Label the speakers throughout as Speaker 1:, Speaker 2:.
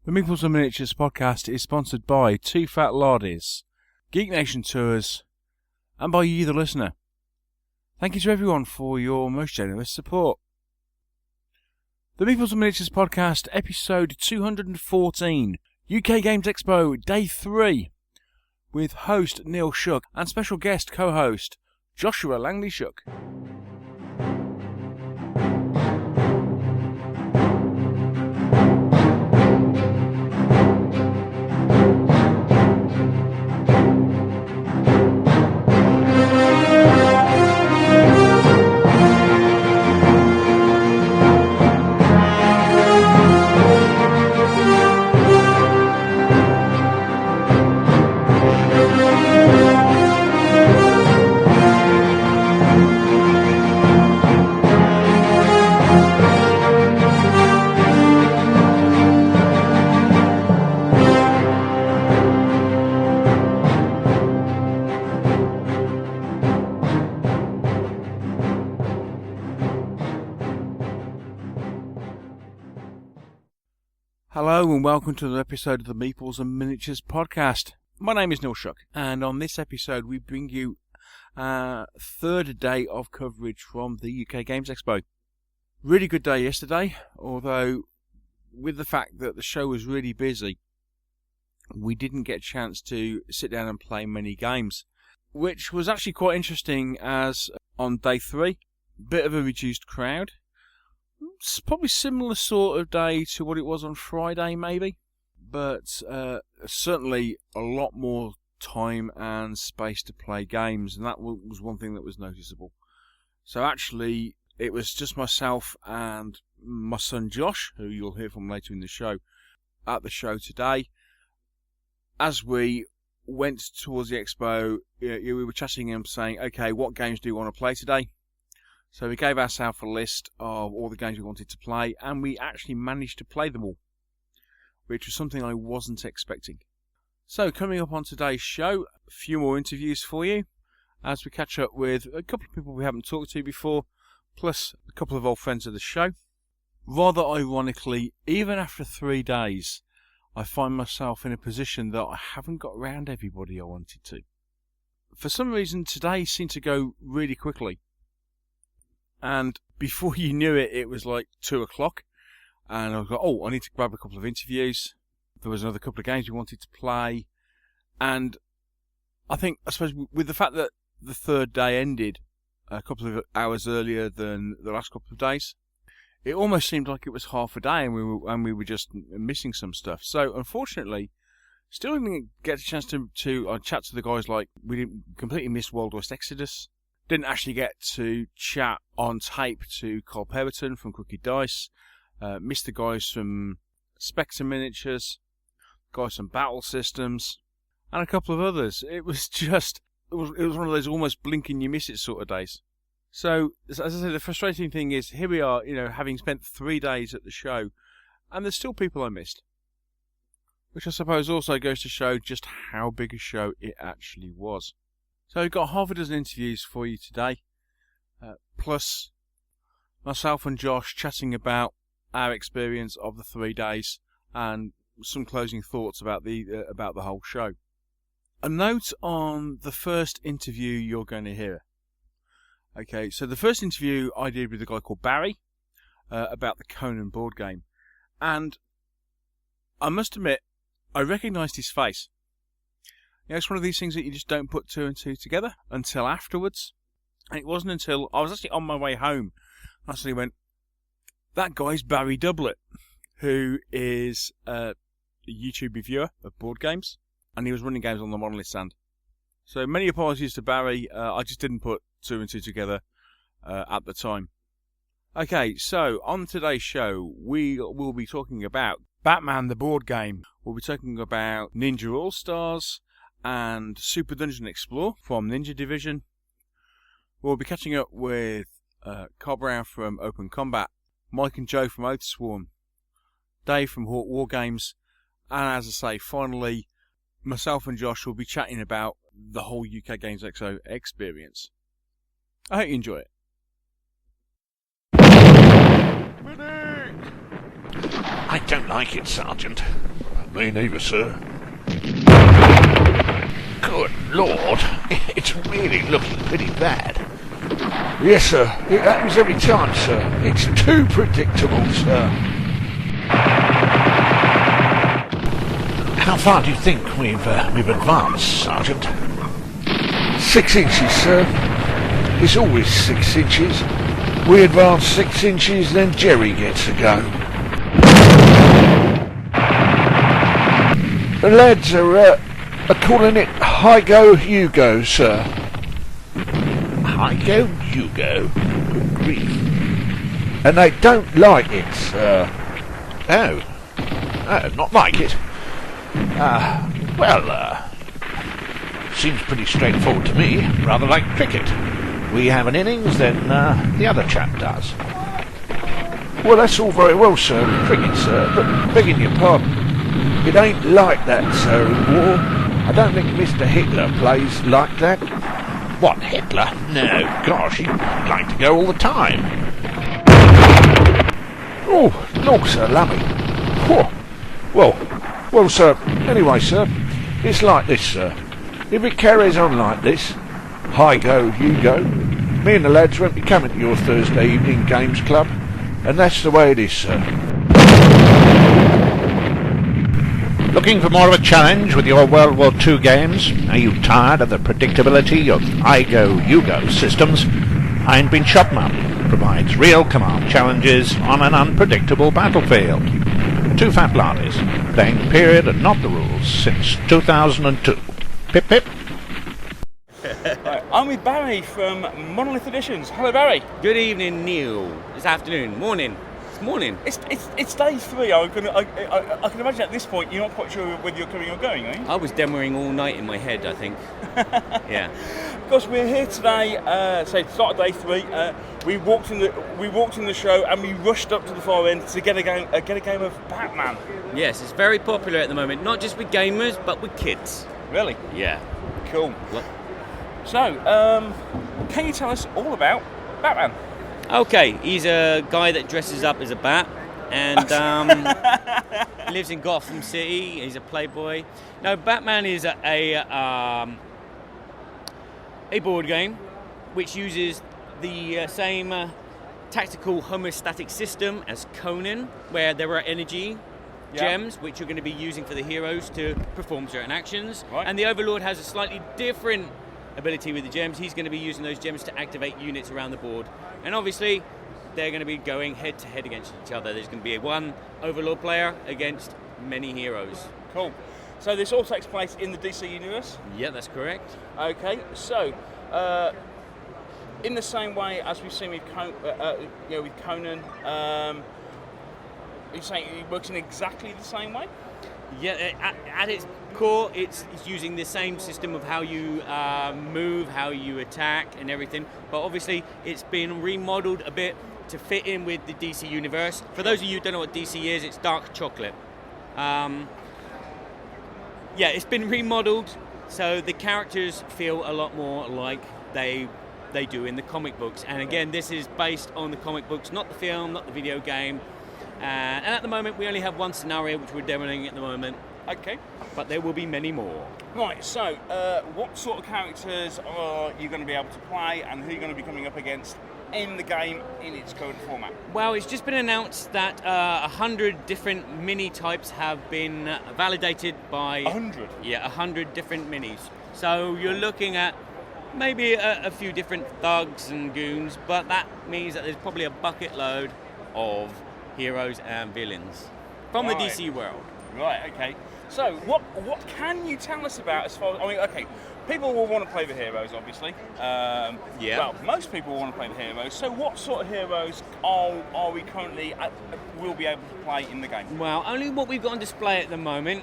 Speaker 1: The Meeples and Miniatures podcast is sponsored by Two Fat Lardies, Geek Nation Tours, and by you, the listener. Thank you to everyone for your most generous support. The Meeples and Miniatures podcast, episode 214, UK Games Expo, day 3, with host Neil Shuck and special guest co-host Josh Langley-Shuck. Hello and welcome to another episode of the Meeples and Miniatures podcast. My name is Neil Shuck, and on this episode we bring you a third day of coverage from the UK Games Expo. Really good day yesterday, although with the fact that the show was really busy, we didn't get a chance to sit down and play many games, which was actually quite interesting as on day 3, bit of a reduced crowd. It's probably similar sort of day to what it was on Friday, maybe, but certainly a lot more time and space to play games, and that was one thing that was noticeable. So actually, it was just myself and my son Josh, who you'll hear from later in the show, at the show today. As we went towards the expo, we were chatting and saying, okay, what games do you want to play today? So we gave ourselves a list of all the games we wanted to play, and we actually managed to play them all, which was something I wasn't expecting. So coming up on today's show, a few more interviews for you, as we catch up with a couple of people we haven't talked to before, plus a couple of old friends of the show. Rather ironically, even after 3 days, I find myself in a position that I haven't got around everybody I wanted to. For some reason, today seemed to go really quickly. And before you knew it, it was like 2 o'clock. And I was like, I need to grab a couple of interviews. There was another couple of games we wanted to play. And I suppose with the fact that the third day ended a couple of hours earlier than the last couple of days, it almost seemed like it was half a day and we were just missing some stuff. So unfortunately, still didn't get a chance to chat to the guys. Like, we didn't completely miss Wild West Exodus. Didn't actually get to chat on tape to Carl Perriton from Crooked Dice. Missed the guys from Spectre Miniatures, guys from Battle Systems, and a couple of others. It was one of those almost blink and you miss it sort of days. So, as I said, the frustrating thing is, here we are, having spent 3 days at the show, and there's still people I missed. Which I suppose also goes to show just how big a show it actually was. So we've got half a dozen interviews for you today, plus myself and Josh chatting about our experience of the 3 days and some closing thoughts about the whole show. A note on the first interview you're going to hear. Okay, so the first interview I did with a guy called Barry about the Conan board game, and I must admit I recognised his face. It's one of these things that you just don't put 2 and 2 together until afterwards. And it wasn't until I was actually on my way home, I suddenly went, that guy's Barry Doublet, who is a YouTube reviewer of board games, and he was running games on the Monolith stand. So many apologies to Barry, I just didn't put 2 and 2 together at the time. Okay, so on today's show, we will be talking about Batman the board game. We'll be talking about Ninja All-Stars and Super Dungeon Explore from Ninja Division. We'll be catching up with Carl Brown from Open Combat, Mike and Joe from Oathsworn, Dave from Wargames, and as I say, finally, myself and Josh will be chatting about the whole UK Games Expo experience. I hope you enjoy it.
Speaker 2: I don't like it, Sergeant. Me neither, sir. Good Lord, it's really looking pretty bad. Yes, sir. It happens every time, sir. It's too predictable, sir. How far do you think we've advanced, Sergeant? 6 inches, sir. It's always 6 inches. We advance 6 inches, then Jerry gets a go. The lads are calling it high go, you go, sir. High go, you go? Good grief. And they don't like it, sir. Oh, not like it? Seems pretty straightforward to me, rather like cricket. We have an innings, then the other chap does. Well, that's all very well, sir, in cricket, sir, but begging your pardon, it ain't like that, sir, in war. I don't think Mr. Hitler plays like that. What, Hitler? No, gosh, he'd like to go all the time. Oh, no, sir, lummy. Whew. Well, sir, anyway, sir, it's like this, sir. If it carries on like this, high go, you go, me and the lads won't be coming to your Thursday evening games club, and that's the way it is, sir. Looking for more of a challenge with your World War II games? Are you tired of the predictability of I go, you go systems? Iron Bean Shopman provides real command challenges on an unpredictable battlefield. Two fat lardies, playing the period and not the rules since 2002. Pip pip.
Speaker 1: Right, I'm with Barry from Monolith Editions. Hello, Barry.
Speaker 3: Good evening, Neil. It's afternoon, morning. It's morning.
Speaker 1: It's day 3. I can imagine at this point you're not quite sure whether you're coming or going, are you?
Speaker 3: I was demoing all night in my head, I think. Yeah.
Speaker 1: Because we're here today, start of day 3. We walked in the show and we rushed up to the far end to get a game of Batman.
Speaker 3: Yes, it's very popular at the moment, not just with gamers, but with kids.
Speaker 1: Really?
Speaker 3: Yeah.
Speaker 1: Cool.
Speaker 3: What?
Speaker 1: So, can you tell us all about Batman?
Speaker 3: Okay, he's a guy that dresses up as a bat and lives in Gotham City. He's a playboy. No, Batman is a board game which uses the same tactical homeostatic system as Conan, where there are energy gems which you're going to be using for the heroes to perform certain actions.
Speaker 1: Right.
Speaker 3: And the Overlord has a slightly different ability with the gems. He's going to be using those gems to activate units around the board. And obviously, they're going to be going head-to-head against each other. There's going to be one Overlord player against many heroes.
Speaker 1: Cool. So this all takes place in the DC universe?
Speaker 3: Yeah, that's correct.
Speaker 1: Okay, so in the same way as we've seen with Conan, you're saying it works in exactly the same way?
Speaker 3: Yeah, at its core, it's using the same system of how you move, how you attack, and everything. But obviously, it's been remodeled a bit to fit in with the DC universe. For those of you who don't know what DC is, it's dark chocolate. It's been remodeled so the characters feel a lot more like they do in the comic books. And again, this is based on the comic books, not the film, not the video game. And at the moment, we only have one scenario which we're demoing at the moment.
Speaker 1: Okay.
Speaker 3: But there will be many more.
Speaker 1: Right, so what sort of characters are you going to be able to play, and who are you going to be coming up against in the game in its current format?
Speaker 3: Well, it's just been announced that 100 different mini types have been validated by...
Speaker 1: 100?
Speaker 3: Yeah, 100 different minis. So you're looking at maybe a few different thugs and goons, but that means that there's probably a bucket load of heroes and villains from the DC world.
Speaker 1: Right, okay. So, what can you tell us about as far as... I mean, okay, people will want to play the heroes, obviously. Well, most people will want to play the heroes. So what sort of heroes are we currently... will be able to play in the game?
Speaker 3: Well, only what we've got on display at the moment.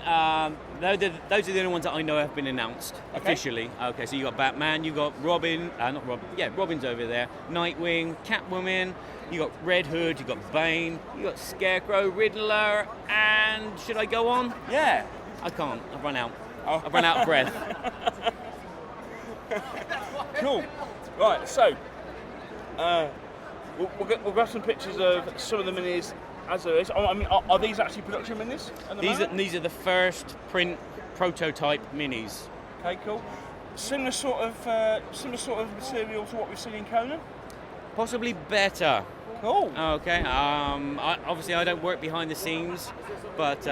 Speaker 3: Those are the only ones that I know have been announced officially. Okay, so you got Batman, you got Robin, Robin's over there, Nightwing, Catwoman, you got Red Hood, you got Bane, you got Scarecrow, Riddler, and should I go on?
Speaker 1: Yeah.
Speaker 3: I can't. I've run out. I've run out of breath.
Speaker 1: Cool. Right, so we'll grab some pictures of some of the minis as there is. I mean, are these actually production minis?
Speaker 3: These are the first print prototype minis.
Speaker 1: Okay, cool. Similar sort of material to what we've seen in Conan.
Speaker 3: Possibly better.
Speaker 1: Cool.
Speaker 3: Okay. Obviously, I don't work behind the scenes, but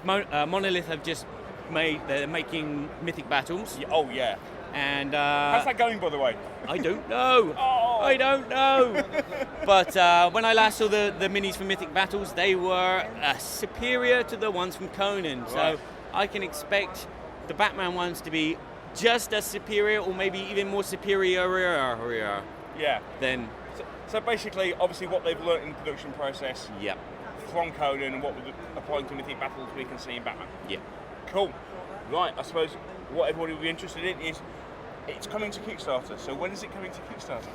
Speaker 3: Monolith have just they're making Mythic Battles.
Speaker 1: Oh yeah.
Speaker 3: And
Speaker 1: how's that going, by the way?
Speaker 3: I don't know.
Speaker 1: Oh.
Speaker 3: I don't know. But when I last saw the minis from Mythic Battles, they were superior to the ones from Conan.
Speaker 1: Right.
Speaker 3: So I can expect the Batman ones to be just as superior, or maybe even more superior.
Speaker 1: Yeah.
Speaker 3: Than.
Speaker 1: So basically, obviously, what they've learnt in the production process.
Speaker 3: Yep.
Speaker 1: From Conan and what we're applying to Mythic Battles we can see in Batman.
Speaker 3: Yep.
Speaker 1: Cool. Right. I suppose what everybody will be interested in is it's coming to Kickstarter. So when is it coming to Kickstarter?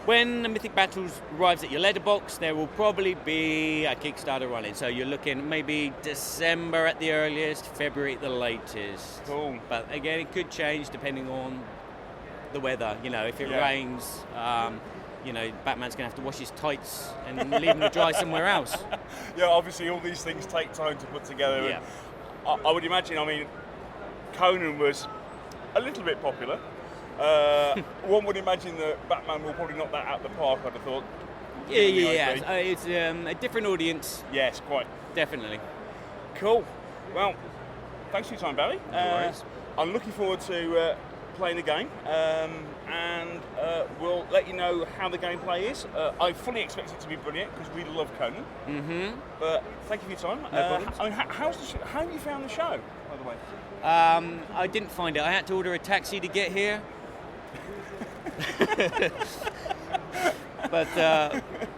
Speaker 3: When the Mythic Battles arrives at your letterbox, there will probably be a Kickstarter running. So you're looking maybe December at the earliest, February at the latest.
Speaker 1: Cool.
Speaker 3: But again, it could change depending on the weather. You know, if it rains, Batman's going to have to wash his tights and leave them to dry somewhere else.
Speaker 1: Yeah, obviously all these things take time to put together.
Speaker 3: Yeah.
Speaker 1: And I would imagine, Conan was a little bit popular. One would imagine that Batman will probably knock that out of the park, I'd have thought.
Speaker 3: Yeah. It's a different audience.
Speaker 1: Yes, quite.
Speaker 3: Definitely.
Speaker 1: Cool. Well, thanks for your time, Barry.
Speaker 3: No worries.
Speaker 1: I'm looking forward to playing the game, and we'll let you know how the gameplay is. I fully expect it to be brilliant because we love Conan.
Speaker 3: Mm-hmm.
Speaker 1: But thank you for your time.
Speaker 3: No problems.
Speaker 1: How have you found the show, by the way?
Speaker 3: I didn't find it. I had to order a taxi to get here. But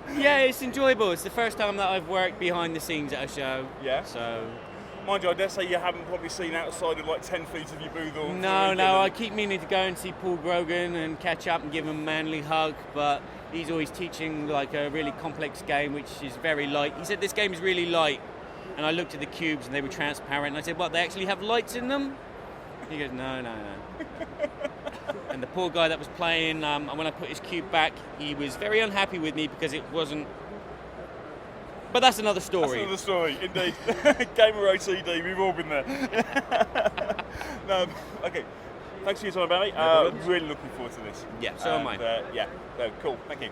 Speaker 3: it's enjoyable. It's the first time that I've worked behind the scenes at a show.
Speaker 1: Yeah.
Speaker 3: So.
Speaker 1: Mind you, I dare say you haven't probably seen outside of 10 feet of your booth or...
Speaker 3: No, I keep meaning to go and see Paul Grogan and catch up and give him a manly hug, but he's always teaching a really complex game, which is very light. He said this game is really light, and I looked at the cubes and they were transparent, and I said, what, they actually have lights in them? He goes, no. And the poor guy that was playing, when I put his cube back, he was very unhappy with me because it wasn't... But that's another story.
Speaker 1: That's another story, indeed. Gamer OCD, we've all been there. No, okay. Thanks for your time, Barry. Really looking forward to this.
Speaker 3: Yeah, so am I.
Speaker 1: Cool. Thank you.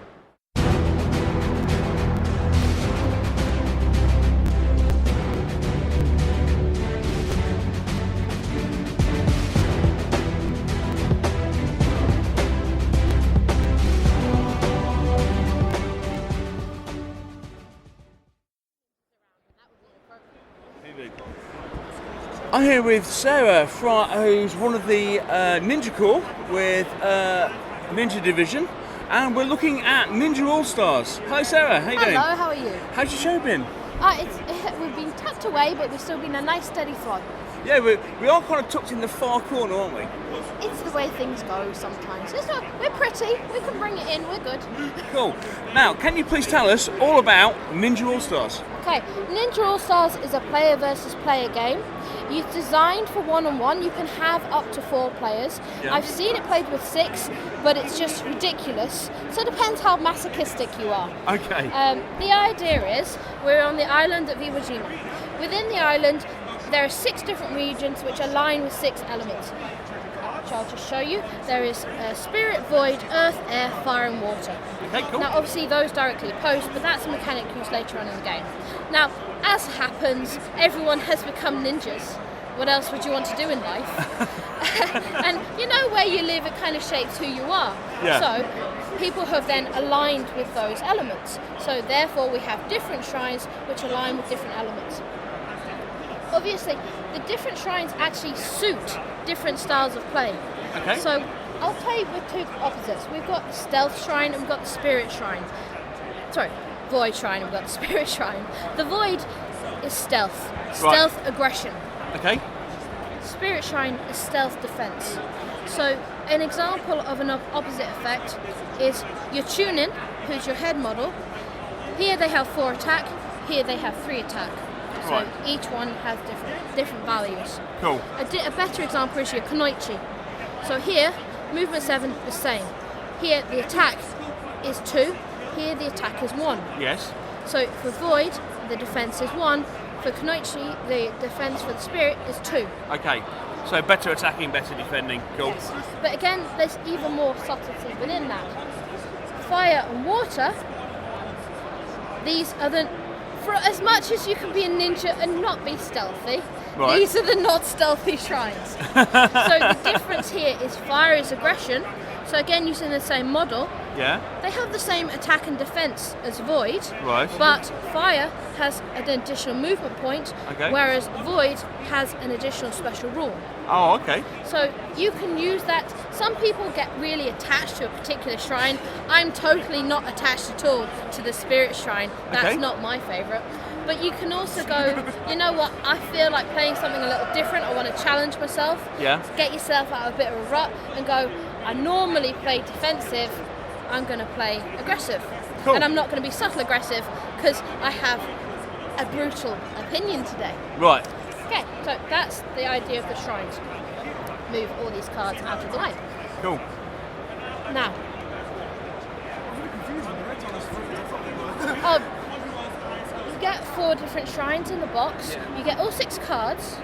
Speaker 1: I'm here with Sarah, who's one of the Ninja Corps with Ninja Division, and we're looking at Ninja All-Stars. Hi Sarah, how you doing?
Speaker 4: Hello, how are you?
Speaker 1: How's your show been?
Speaker 4: We've been tucked away, but we've still been a nice steady flow.
Speaker 1: Yeah, we are kind of tucked in the far corner, aren't we?
Speaker 4: It's the way things go sometimes. We're pretty, we can bring it in, we're good.
Speaker 1: Cool. Now, can you please tell us all about Ninja All-Stars?
Speaker 4: Okay, Ninja All-Stars is a player versus player game. It's designed for one-on-one. You can have up to 4 players.
Speaker 1: Yeah.
Speaker 4: I've seen it played with 6, but it's just ridiculous. So it depends how masochistic you are.
Speaker 1: Okay.
Speaker 4: The idea is we're on the island of Iwo Jima. Within the island, there are 6 different regions which align with 6 elements, which I'll just show you. There is Spirit, Void, Earth, Air, Fire and Water.
Speaker 1: Okay, cool.
Speaker 4: Now obviously those directly opposed, but that's a mechanic used later on in the game. Now, as happens, everyone has become ninjas. What else would you want to do in life? And you know where you live, it kind of shapes who you are.
Speaker 1: Yeah.
Speaker 4: So people have then aligned with those elements. So therefore we have different shrines which align with different elements. Obviously, the different shrines actually suit different styles of play.
Speaker 1: Okay.
Speaker 4: So I'll play with 2 opposites. We've got the Stealth Shrine and we've got the Spirit Shrine. Sorry, Void Shrine and we've got the Spirit Shrine. The Void is stealth. Stealth aggression.
Speaker 1: Okay.
Speaker 4: Spirit Shrine is stealth defense. So an example of an opposite effect is your Tunin, who's your head model. Here they have 4 attack, here they have 3 attack. So
Speaker 1: Right.
Speaker 4: each one has different values.
Speaker 1: Cool.
Speaker 4: A better example is your Kunoichi. So here, movement 7 the same. Here the attack is 2, here the attack is 1.
Speaker 1: Yes.
Speaker 4: So for Void, the defense is 1. For Kunoichi, the defense for the Spirit is 2.
Speaker 1: Okay, so better attacking, better defending. Cool.
Speaker 4: Yes. But again, there's even more subtlety within that. Fire and water, these are the... For as much as you can be a ninja and not be stealthy,
Speaker 1: Right.
Speaker 4: these are the not stealthy shrines. So the difference here is fire is aggression. So again, using the same model,
Speaker 1: Yeah.
Speaker 4: they have the same attack and defense as Void,
Speaker 1: Right.
Speaker 4: but fire has an additional movement point,
Speaker 1: Okay.
Speaker 4: whereas Void has an additional special rule.
Speaker 1: Oh, okay.
Speaker 4: So you can use that. Some people get really attached to a particular shrine. I'm totally not attached at all to the Spirit Shrine. That's
Speaker 1: Okay.
Speaker 4: not my favourite. But you can also go, you know what, I feel like playing something a little different. I want to challenge myself.
Speaker 1: Yeah.
Speaker 4: Get yourself out of a bit of a rut and go, I normally play defensive, I'm going to play aggressive.
Speaker 1: Cool.
Speaker 4: And I'm not going to be subtle aggressive because I have a brutal opinion today.
Speaker 1: Right.
Speaker 4: Okay, so that's the idea of the shrines. Move all these cards out of the way.
Speaker 1: Cool.
Speaker 4: Now, you get 4 different shrines in the box. You get all 6 cards,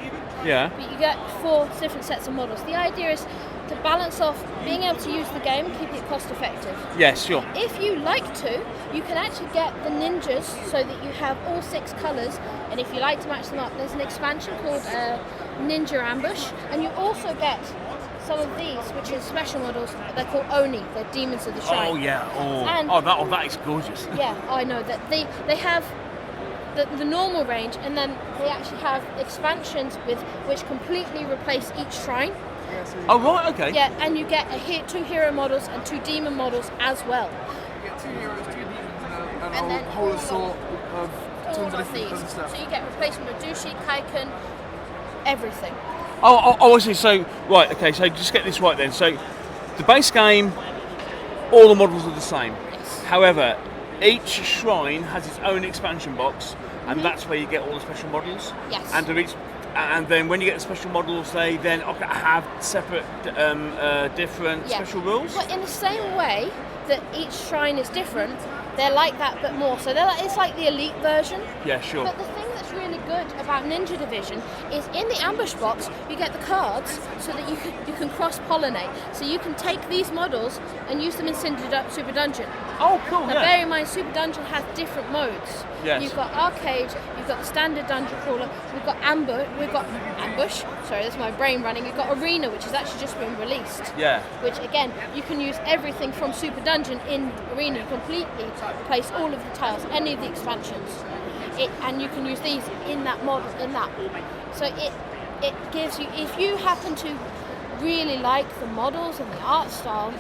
Speaker 1: Yeah.
Speaker 4: but you get 4 different sets of models. The idea is to balance off being able to use the game and keep it cost effective.
Speaker 1: Yes, sure.
Speaker 4: If you like to, you can actually get the ninjas so that you have all 6 colours, and if you like to match them up, there's an expansion called Ninja Ambush, and you also get some of these, which is special models. They're called Oni, they're demons of the shrine.
Speaker 1: Oh, yeah.
Speaker 4: And-
Speaker 1: That is gorgeous.
Speaker 4: Yeah, I know that they have the normal range, and then they actually have expansions with which completely replace each shrine.
Speaker 1: Oh, right, okay.
Speaker 4: Yeah, and you get 2 hero models and 2 demon models as well.
Speaker 5: You get 2 heroes, 2 demons, and
Speaker 4: And
Speaker 5: a
Speaker 4: then
Speaker 5: whole assault of
Speaker 4: All
Speaker 5: tons of
Speaker 4: of
Speaker 5: different
Speaker 4: these.
Speaker 5: other stuff.
Speaker 4: So you get replacement of Dushi, Kaiken, everything.
Speaker 1: I see. So, right, okay, so just get this right then. So, the base game, all the models are the same.
Speaker 4: Yes.
Speaker 1: However, each shrine has its own expansion box, and that's where you get all the special models.
Speaker 4: Yes.
Speaker 1: And then when you get the special models, they then have separate, different
Speaker 4: Yeah.
Speaker 1: special rules.
Speaker 4: But in the same way that each shrine is different, they're like that but more. So it's like the elite version.
Speaker 1: Yeah, sure.
Speaker 4: But the thing that's really good about Ninja Division is in the ambush box you get the cards so that you can cross-pollinate. So you can take these models and use them in Super Dungeon.
Speaker 1: Oh, cool.
Speaker 4: Now bear in mind Super Dungeon has different modes.
Speaker 1: Yes.
Speaker 4: You've got Arcade, you've got the standard Dungeon Crawler, we've got Ambush, sorry that's my brain running, you've got Arena which has actually just been released.
Speaker 1: Yeah.
Speaker 4: Which again, you can use everything from Super Dungeon in Arena. You completely replace all of the tiles, any of the expansions. And you can use these in that model, So it gives you, if you happen to really like the models and the art style,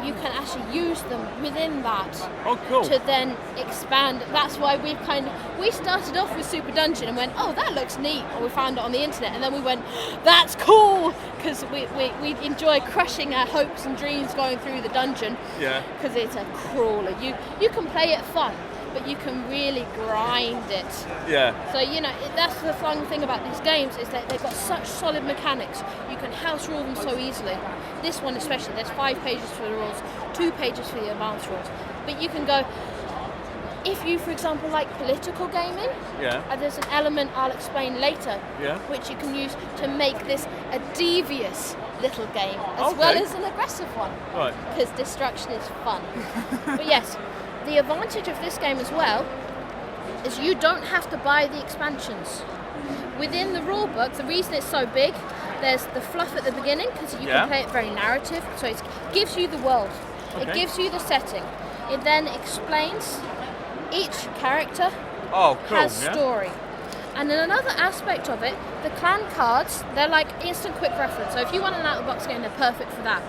Speaker 4: you can actually use them within that
Speaker 1: Oh, cool.
Speaker 4: to then expand. That's why we started off with Super Dungeon and went, oh, that looks neat, or we found it on the internet, and then we went, that's cool, because we enjoy crushing our hopes and dreams going through the dungeon.
Speaker 1: Yeah.
Speaker 4: Because it's a crawler. You can play it fun, but you can really grind it.
Speaker 1: Yeah.
Speaker 4: So, that's the fun thing about these games is that they've got such solid mechanics. You can house rule them so easily. This one especially, there's 5 pages for the rules, 2 pages for the advanced rules. But you can go, if you, for example, like political gaming,
Speaker 1: Yeah.
Speaker 4: there's an element I'll explain later,
Speaker 1: Yeah.
Speaker 4: which you can use to make this a devious little game, as
Speaker 1: Okay.
Speaker 4: well as an aggressive one.
Speaker 1: Right.
Speaker 4: Because destruction is fun. But yes, the advantage of this game as well is you don't have to buy the expansions. Within the rulebook, the reason it's so big, there's the fluff at the beginning because you
Speaker 1: Yeah.
Speaker 4: can play it very narrative, so it gives you the world, it
Speaker 1: Okay.
Speaker 4: gives you the setting, it then explains each character
Speaker 1: Oh, cool.
Speaker 4: has
Speaker 1: yeah.
Speaker 4: story. And then another aspect of it, the clan cards, they're like instant quick reference. So if you want an out-of-the-box game, they're perfect for that.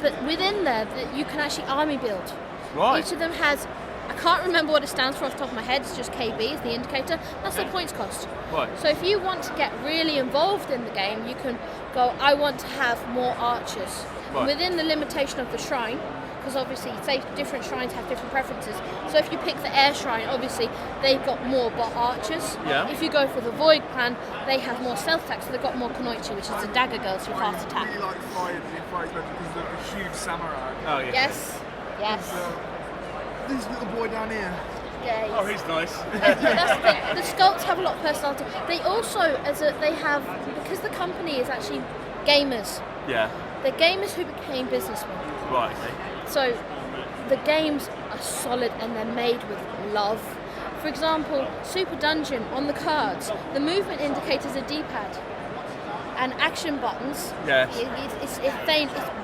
Speaker 4: But within there, you can actually army build.
Speaker 1: Right.
Speaker 4: Each of them has, I can't remember what it stands for off the top of my head, it's just KB is the indicator. That's the points cost.
Speaker 1: Right.
Speaker 4: So if you want to get really involved in the game, you can go, I want to have more archers.
Speaker 1: Right.
Speaker 4: Within the limitation of the shrine, because obviously, say different shrines have different preferences. So if you pick the air shrine, obviously they've got more archers.
Speaker 1: Yeah.
Speaker 4: If you go for the void clan, they have more stealth attack, so they've got more Kunoichi, which is a dagger girl, so fast
Speaker 5: I
Speaker 4: attack.
Speaker 5: really like Fire because of the huge samurai.
Speaker 1: Oh, yeah.
Speaker 4: Yes, yes.
Speaker 5: This little boy down here.
Speaker 4: days.
Speaker 1: Oh, he's nice.
Speaker 4: That's the thing. The sculpts have a lot of personality. They also, because the company is actually gamers.
Speaker 1: Yeah.
Speaker 4: They're gamers who became businessmen.
Speaker 1: Right. Okay.
Speaker 4: So the games are solid and they're made with love. For example, Super Dungeon on the cards, the movement indicator is a D-pad. And action buttons.
Speaker 1: Yes.
Speaker 4: It's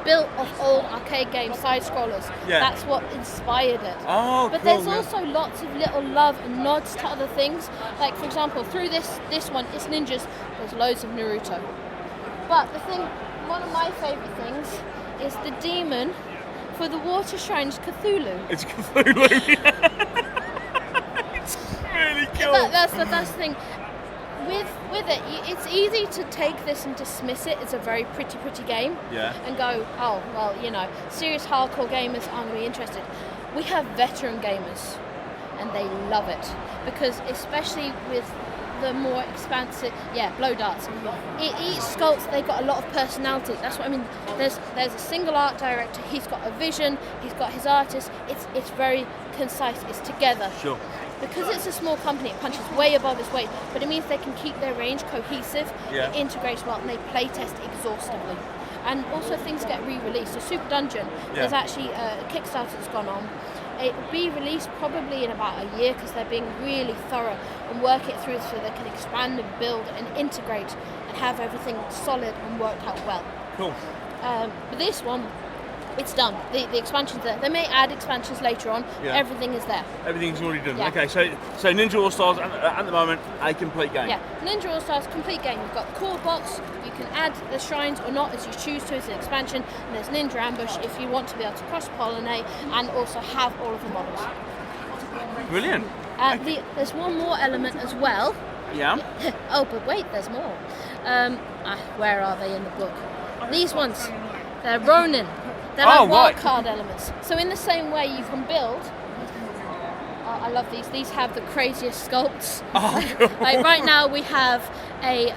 Speaker 4: built off old arcade games, side scrollers.
Speaker 1: Yeah.
Speaker 4: That's what inspired it.
Speaker 1: Oh,
Speaker 4: but
Speaker 1: cool,
Speaker 4: there's
Speaker 1: yeah.
Speaker 4: also lots of little love and nods to other things. Like for example, through this one, it's ninjas. There's loads of Naruto. But one of my favourite things is the demon for the water shrines, Cthulhu.
Speaker 1: It's Cthulhu. It's really cool.
Speaker 4: That's the thing. With it, it's easy to take this and dismiss it. It's a very pretty game.
Speaker 1: Yeah.
Speaker 4: And go, oh, well, serious hardcore gamers aren't going to be interested. We have veteran gamers, and they love it. Because especially with the more expansive, blow darts. Each sculpt, they've got a lot of personality. That's what I mean. There's a single art director. He's got a vision. He's got his artist. It's very concise. It's together.
Speaker 1: Sure.
Speaker 4: Because it's a small company, it punches way above its weight, but it means they can keep their range cohesive,
Speaker 1: Yeah.
Speaker 4: it integrates well, and they play test exhaustively. And also things get re-released. So Super Dungeon, there's actually a Kickstarter that's gone on. It will be released probably in about a year because they're being really thorough and work it through so they can expand and build and integrate and have everything solid and worked out well.
Speaker 1: Cool.
Speaker 4: But this one, it's done. The expansion's there. They may add expansions later on.
Speaker 1: Yeah.
Speaker 4: Everything is there.
Speaker 1: Everything's already done.
Speaker 4: Yeah.
Speaker 1: Okay, so Ninja All Stars at the moment a complete game.
Speaker 4: Yeah, Ninja All Stars complete game. You've got the core box. You can add the shrines or not as you choose to. It's an expansion. And there's Ninja Ambush if you want to be able to cross-pollinate and also have all of the models.
Speaker 1: Brilliant.
Speaker 4: There's one more element as well.
Speaker 1: Yeah.
Speaker 4: Oh, but wait, there's more. Where are they in the book? These ones. They're Ronin. They're like wild card elements. So in the same way you can build. I love these. These have the craziest sculpts.
Speaker 1: Oh, cool.
Speaker 4: Like right now we have a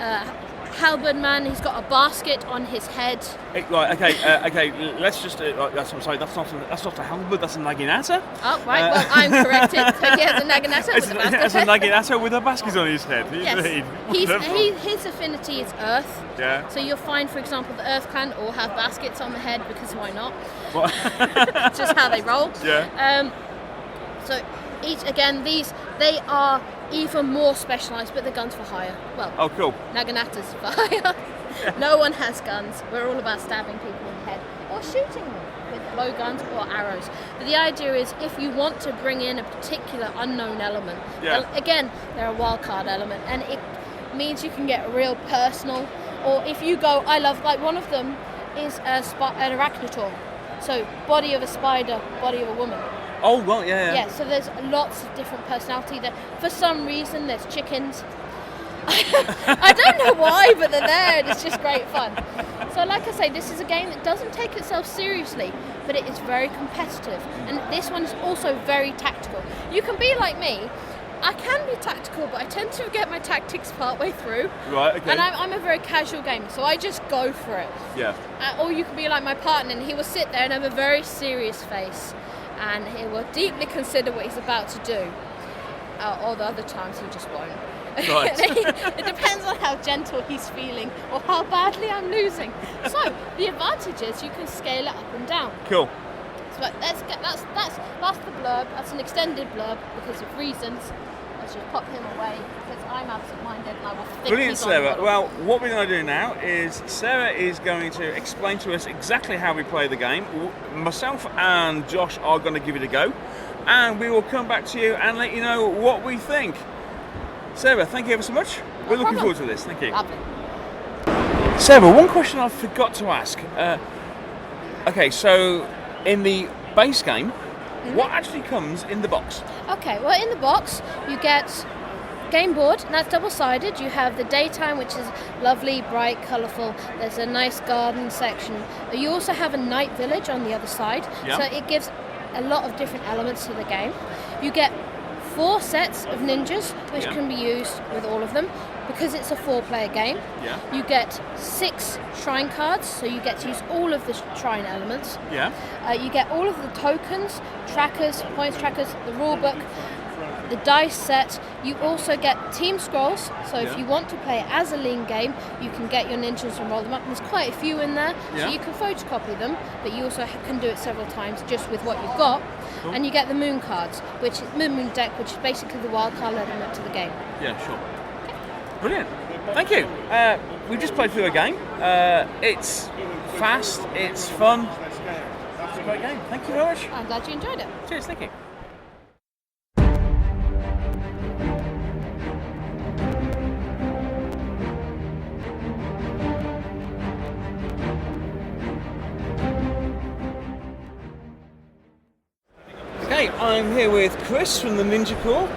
Speaker 4: halberd man. He's got a basket on his head.
Speaker 1: Right. Okay. Let's just. I'm sorry. That's not a halberd. That's a naginata.
Speaker 4: Oh right. Well, I'm corrected. So he has a naginata with a basket.
Speaker 1: That's a naginata with a basket on his head.
Speaker 4: Yes. His affinity is earth.
Speaker 1: Yeah.
Speaker 4: So you'll find, for example, the Earth Clan all have baskets on the head because why not?
Speaker 1: What?
Speaker 4: It's just how they roll.
Speaker 1: Yeah.
Speaker 4: So they are even more specialised, but they're guns for hire. Well,
Speaker 1: Oh, cool.
Speaker 4: Naganatas for hire. No one has guns. We're all about stabbing people in the head or shooting them with blow guns or arrows. But the idea is if you want to bring in a particular unknown element, again, they're a wild card element, and it means you can get real personal. Or if you go, I love, like one of them is an arachnotaur. So body of a spider, body of a woman.
Speaker 1: Oh, well, yeah.
Speaker 4: Yeah, so there's lots of different personality there. For some reason, there's chickens. I don't know why, but they're there and it's just great fun. So like I say, this is a game that doesn't take itself seriously, but it is very competitive. And this one is also very tactical. You can be like me. I can be tactical, but I tend to forget my tactics partway through.
Speaker 1: Right, okay.
Speaker 4: And I'm a very casual gamer, so I just go for it.
Speaker 1: Yeah.
Speaker 4: Or you can be like my partner, and he will sit there and have a very serious face, and he will deeply consider what he's about to do. Or the other times he just won't.
Speaker 1: Right.
Speaker 4: It depends on how gentle he's feeling or how badly I'm losing. So the advantage is you can scale it up and down.
Speaker 1: Cool.
Speaker 4: So that's the blurb. That's an extended blurb because of reasons. Let's just pop him away because I'm absent-minded and I will think
Speaker 1: Brilliant,
Speaker 4: he's on the
Speaker 1: Sarah.
Speaker 4: model.
Speaker 1: Well, what we're going to do now is Sarah is going to explain to us exactly how we play the game. Myself and Josh are going to give it a go, and we will come back to you and let you know what we think. Sarah, thank you ever so much. We're looking forward to this. Thank you.
Speaker 4: Lovely.
Speaker 1: Sarah, one question I forgot to ask. Okay, so in the base game, what actually comes in the box?
Speaker 4: Okay, well in the box you get game board, and that's double-sided. You have the daytime, which is lovely, bright, colourful. There's a nice garden section. You also have a night village on the other side, so it gives a lot of different elements to the game. You get 4 sets of ninjas, which can be used with all of them, because it's a 4-player game.
Speaker 1: Yeah.
Speaker 4: You get 6 shrine cards, so you get to use all of the shrine elements.
Speaker 1: Yeah.
Speaker 4: You get all of the tokens, trackers, points trackers, the rule book, get the dice set. You also get team scrolls, so if
Speaker 1: Yeah.
Speaker 4: you want to play it as a lean game, you can get your ninjas and roll them up. And there's quite a few in there,
Speaker 1: Yeah.
Speaker 4: so you can photocopy them, but you also can do it several times just with what you've got.
Speaker 1: Cool.
Speaker 4: And you get the moon cards, which is moon deck, which is basically the wild card element to the game.
Speaker 1: Yeah, sure. Brilliant. Thank you. We just played through a game. It's fast, it's fun. It's a great game. Thank you very much.
Speaker 4: I'm glad you enjoyed it.
Speaker 1: Cheers, thank you. Okay, I'm here with Chris from the Ninja Corps.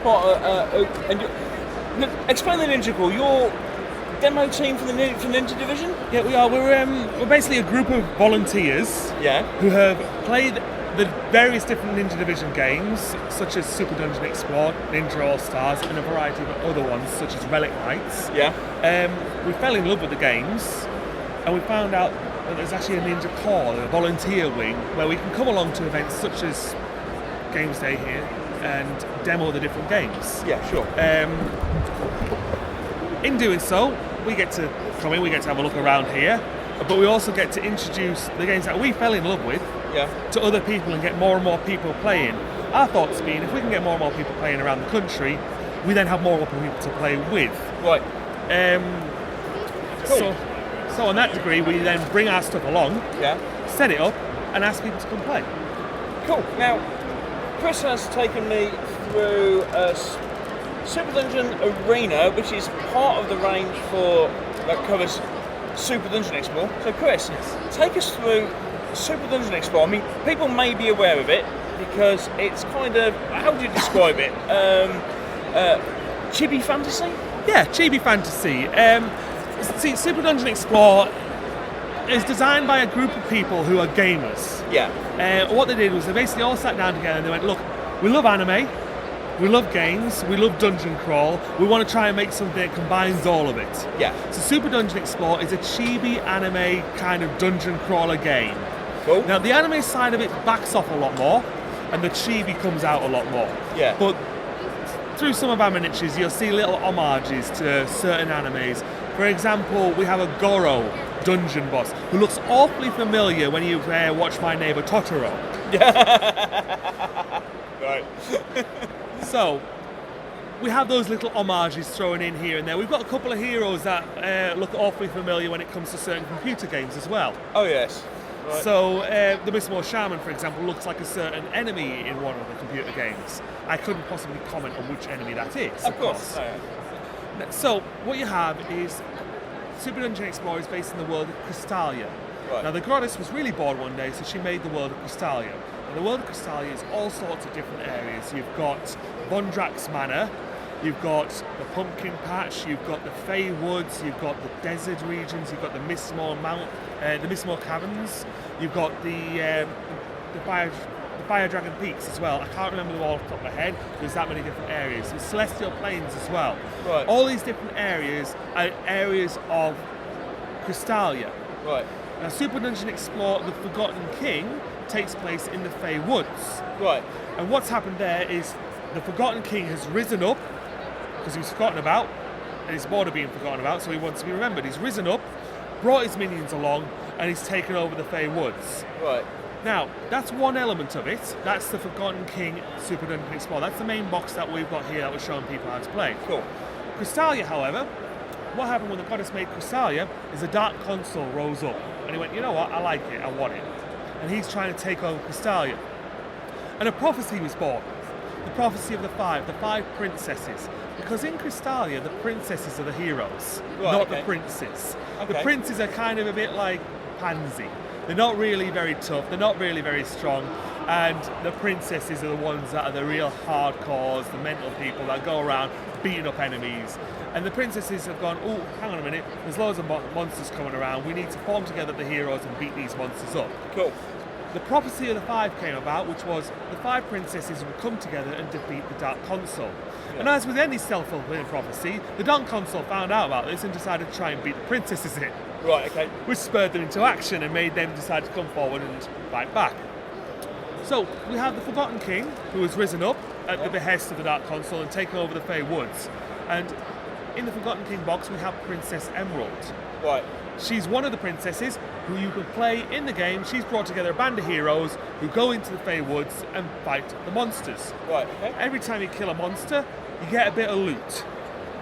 Speaker 1: Explain the Ninja Corps. Your demo team for the Ninja Division?
Speaker 6: Yeah, we are. We're basically a group of volunteers
Speaker 1: Yeah.
Speaker 6: who have played the various different Ninja Division games, such as Super Dungeon Explorer, Ninja All Stars, and a variety of other ones, such as Relic Knights.
Speaker 1: Yeah.
Speaker 6: We fell in love with the games, and we found out that there's actually a Ninja Corps, a volunteer wing, where we can come along to events such as Games Day here and demo the different games.
Speaker 1: Yeah, sure.
Speaker 6: In doing so, we get to come in, we get to have a look around here, but we also get to introduce the games that we fell in love with
Speaker 1: Yeah.
Speaker 6: to other people and get more and more people playing. Our thoughts being, if we can get more and more people playing around the country, we then have more and more people to play with.
Speaker 1: Right.
Speaker 6: So on that degree, we then bring our stuff along,
Speaker 1: Yeah.
Speaker 6: set it up, and ask people to come play.
Speaker 1: Cool. Now, Chris has taken me through a Super Dungeon Arena, which is part of the range that covers Super Dungeon Explorer. So, Chris, take us through Super Dungeon Explorer. I mean, people may be aware of it because it's kind of, how do you describe it? Chibi fantasy?
Speaker 6: Yeah, chibi fantasy. See, Super Dungeon Explorer is designed by a group of people who are gamers.
Speaker 1: Yeah.
Speaker 6: What they did was they basically all sat down together and they went, look, we love anime, we love games, we love dungeon crawl, we want to try and make something that combines all of it.
Speaker 1: Yeah.
Speaker 6: So Super Dungeon Explorer is a chibi anime kind of dungeon crawler game.
Speaker 1: Cool.
Speaker 6: Now the anime side of it backs off a lot more and the chibi comes out a lot more.
Speaker 1: Yeah.
Speaker 6: But through some of our miniatures you'll see little homages to certain animes. For example, we have a Goro dungeon boss who looks awfully familiar when you watch My Neighbor Totoro.
Speaker 1: Right.
Speaker 6: So we have those little homages thrown in here and there. We've got a couple of heroes that look awfully familiar when it comes to certain computer games as well.
Speaker 1: Oh, yes. Right.
Speaker 6: So the Mistmore Shaman, for example, looks like a certain enemy in one of the computer games. I couldn't possibly comment on which enemy that is.
Speaker 1: Of course. Oh, yeah.
Speaker 6: So what you have is Super Dungeon Explorer is based in the world of Crystalia.
Speaker 1: Right.
Speaker 6: Now the goddess was really bored one day, so she made the world of Crystalia. And the world of Crystalia is all sorts of different areas. You've got Vondrax Manor, you've got the Pumpkin Patch, you've got the Fey Woods, you've got the desert regions, you've got the Mistmore the Mistmore Caverns, you've got the Fire Dragon Peaks as well. I can't remember them all off the top of my head. There's that many different areas. There's Celestial Plains as well.
Speaker 1: Right.
Speaker 6: All these different areas are areas of Crystalia.
Speaker 1: Right.
Speaker 6: Now, Super Dungeon Explorer, the Forgotten King, takes place in the Fey Woods.
Speaker 1: Right.
Speaker 6: And what's happened there is the Forgotten King has risen up because he was forgotten about, and he's bored of being forgotten about, so he wants to be remembered. He's risen up, brought his minions along, and he's taken over the Fey Woods.
Speaker 1: Right.
Speaker 6: Now, that's one element of it. That's the Forgotten King Super Dungeon Explorer. That's the main box that we've got here that was showing people how to play.
Speaker 1: Cool.
Speaker 6: Crystalia, however, what happened when the goddess made Crystalia is a dark console rose up. And he went, you know what, I like it, I want it. And he's trying to take over Crystalia. And a prophecy was born. The prophecy of the five princesses. Because in Crystalia, the princesses are the heroes,
Speaker 1: Right,
Speaker 6: not
Speaker 1: okay.
Speaker 6: the princes.
Speaker 1: Okay.
Speaker 6: The princes are kind of a bit like Pansy. They're not really very tough, they're not really very strong, and the princesses are the ones that are the real hardcores, the mental people that go around beating up enemies. And the princesses have gone, oh, hang on a minute, there's loads of monsters coming around, we need to form together the heroes and beat these monsters up.
Speaker 1: Cool.
Speaker 6: The prophecy of the five came about, which was the five princesses would come together and defeat the Dark Console.
Speaker 1: Yeah.
Speaker 6: And as with any self-fulfilling prophecy, the Dark Console found out about this and decided to try and beat the princesses in,
Speaker 1: Right, okay.
Speaker 6: which spurred them into action and made them decide to come forward and fight back. So we have the Forgotten King, who has risen up at the behest of the Dark Console and taken over the Fey Woods. And in the Forgotten King box, we have Princess Emerald.
Speaker 1: Right.
Speaker 6: She's one of the princesses who you can play in the game. She's brought together a band of heroes who go into the Fey Woods and fight the monsters.
Speaker 1: Right. Okay.
Speaker 6: Every time you kill a monster, you get a bit of loot.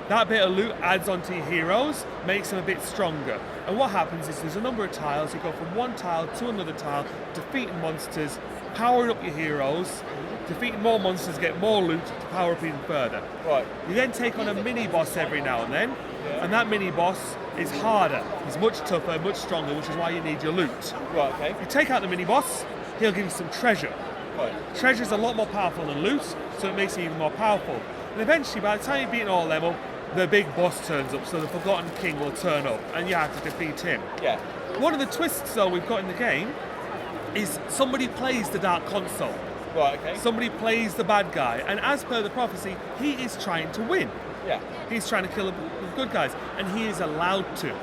Speaker 6: That bit of loot adds onto your heroes, makes them a bit stronger. And what happens is there's a number of tiles. You go from one tile to another tile, defeating monsters, powering up your heroes, defeating more monsters, get more loot to power up even further.
Speaker 1: Right.
Speaker 6: You then take on a mini-boss every now and then, and that mini-boss is harder. He's much tougher, much stronger, which is why you need your loot.
Speaker 1: Right. Okay.
Speaker 6: You take out the mini-boss, he'll give you some treasure.
Speaker 1: Right.
Speaker 6: Treasure's a lot more powerful than loot, so it makes it even more powerful. And eventually, by the time you've beaten all level, the big boss turns up, so the Forgotten King will turn up, and you have to defeat him.
Speaker 1: Yeah.
Speaker 6: One of the twists, though, we've got in the game is somebody plays the Dark Console.
Speaker 1: Right. Okay.
Speaker 6: Somebody plays the bad guy, and as per the prophecy, he is trying to win.
Speaker 1: Yeah.
Speaker 6: He's trying to kill the good guys, and he is allowed to.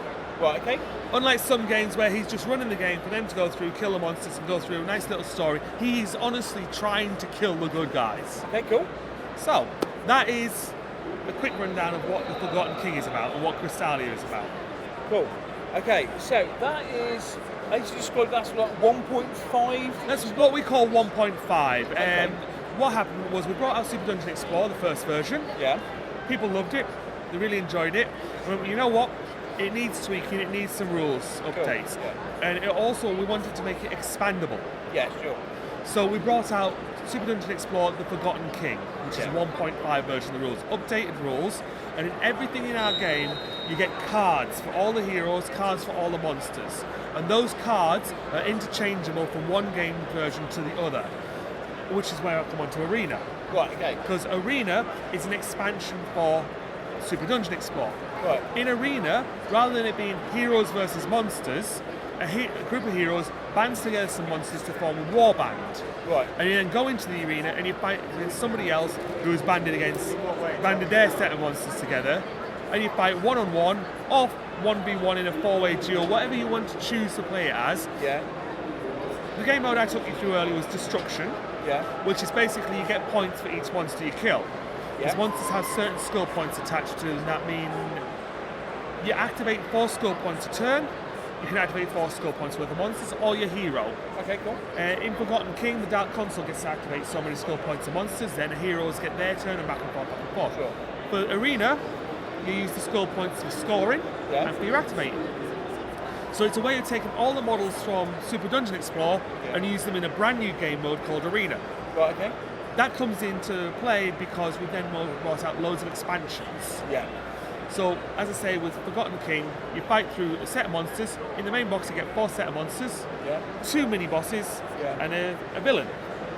Speaker 1: Right. Okay.
Speaker 6: Unlike some games where he's just running the game for them to go through, kill the monsters, and go through a nice little story, he's honestly trying to kill the good guys.
Speaker 1: Okay. Cool.
Speaker 6: So, that is a quick rundown of what the Forgotten King is about and what Crystalia is about.
Speaker 1: Cool. Okay. So that is. As you described, that's like 1.5.
Speaker 6: That's what we call 1.5.
Speaker 1: Okay.
Speaker 6: What happened was we brought out Super Dungeon Explorer, the first version.
Speaker 1: Yeah.
Speaker 6: People loved it. They really enjoyed it. But you know what? It needs tweaking. It needs some rules updates.
Speaker 1: Yeah.
Speaker 6: And it also, we wanted to make it expandable.
Speaker 1: Yeah. Sure.
Speaker 6: So we brought out Super Dungeon Explorer, the Forgotten King, which is
Speaker 1: Yeah.
Speaker 6: 1.5 version of the rules. Updated rules. And in everything in our game, you get cards for all the heroes, cards for all the monsters. And those cards are interchangeable from one game version to the other, which is where I come on to Arena.
Speaker 1: Right. Okay.
Speaker 6: Because Arena is an expansion for Super Dungeon Explorer.
Speaker 1: Right.
Speaker 6: In Arena, rather than it being heroes versus monsters, a group of heroes bands together some monsters to form a war band.
Speaker 1: Right.
Speaker 6: And you then go into the arena and you fight against somebody else who has banded their set of monsters together, and you fight one-on-one or 1v1 in a four-way duel, whatever you want to choose to play it as.
Speaker 1: Yeah.
Speaker 6: The game mode I took you through earlier was Destruction,
Speaker 1: Yeah.
Speaker 6: which is basically you get points for each monster you kill.
Speaker 1: Yeah.
Speaker 6: These monsters have certain skill points attached to them. That mean you activate 4 skill points a turn. You can activate 4 skill points with the monsters or your hero.
Speaker 1: Okay. Cool.
Speaker 6: In Forgotten King, the Dark Console gets to activate so many skill points of monsters, then the heroes get their turn and back and forth, back and forth.
Speaker 1: Sure.
Speaker 6: For Arena, you use the skill points for scoring
Speaker 1: Yeah.
Speaker 6: and for your activating. So it's a way of taking all the models from Super Dungeon Explorer and use them in a brand new game mode called Arena.
Speaker 1: Right. Okay.
Speaker 6: That comes into play because we've then brought out loads of expansions.
Speaker 1: Yeah.
Speaker 6: So, as I say, with Forgotten King, you fight through a set of monsters. In the main box, you get 4 set of monsters,
Speaker 1: Yeah.
Speaker 6: 2 mini-bosses,
Speaker 1: Yeah.
Speaker 6: and a villain,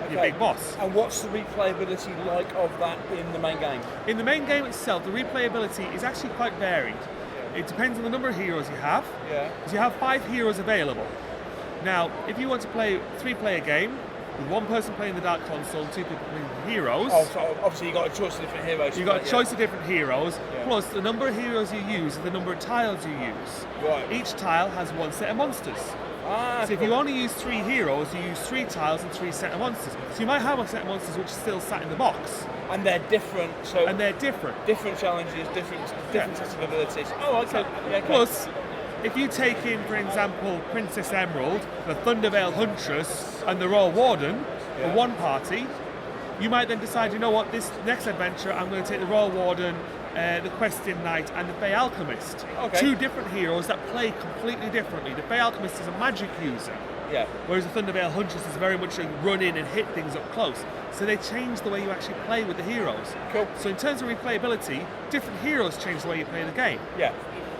Speaker 6: your
Speaker 1: Okay.
Speaker 6: big boss.
Speaker 1: And what's the replayability like of that in the main game?
Speaker 6: In the main game itself, the replayability is actually quite varied. It depends on the number of heroes you have,
Speaker 1: Yeah.
Speaker 6: because you have 5 heroes available. Now, if you want to play a 3-player game, with 1 person playing the Dark Console and 2 people playing the heroes,
Speaker 1: Oh, so obviously you got a choice of different heroes.
Speaker 6: you've got a choice of different heroes,
Speaker 1: Yeah.
Speaker 6: plus the number of heroes you use is the number of tiles you use.
Speaker 1: Right.
Speaker 6: Each tile has 1 set of monsters.
Speaker 1: Ah.
Speaker 6: So if you only use 3 heroes, you use 3 tiles and 3 set of monsters. So you might have a set of monsters which are still sat in the box,
Speaker 1: And they're different. So
Speaker 6: and they're different.
Speaker 1: different challenges, different sets of abilities. Oh, okay. Yeah, okay.
Speaker 6: Plus, if you take in, for example, Princess Emerald, the Thundervale Huntress, and the Royal Warden for
Speaker 1: Yeah.
Speaker 6: one party, you might then decide, you know what, this next adventure, I'm going to take the Royal Warden, the Questing Knight, and the Fey Alchemist.
Speaker 1: Okay.
Speaker 6: 2 different heroes that play completely differently. The Fey Alchemist is a magic user,
Speaker 1: Yeah.
Speaker 6: whereas the Thundervale Huntress is very much a run in and hit things up close. So they change the way you actually play with the heroes.
Speaker 1: Cool.
Speaker 6: So in terms of replayability, different heroes change the way you play the game.
Speaker 1: Yeah.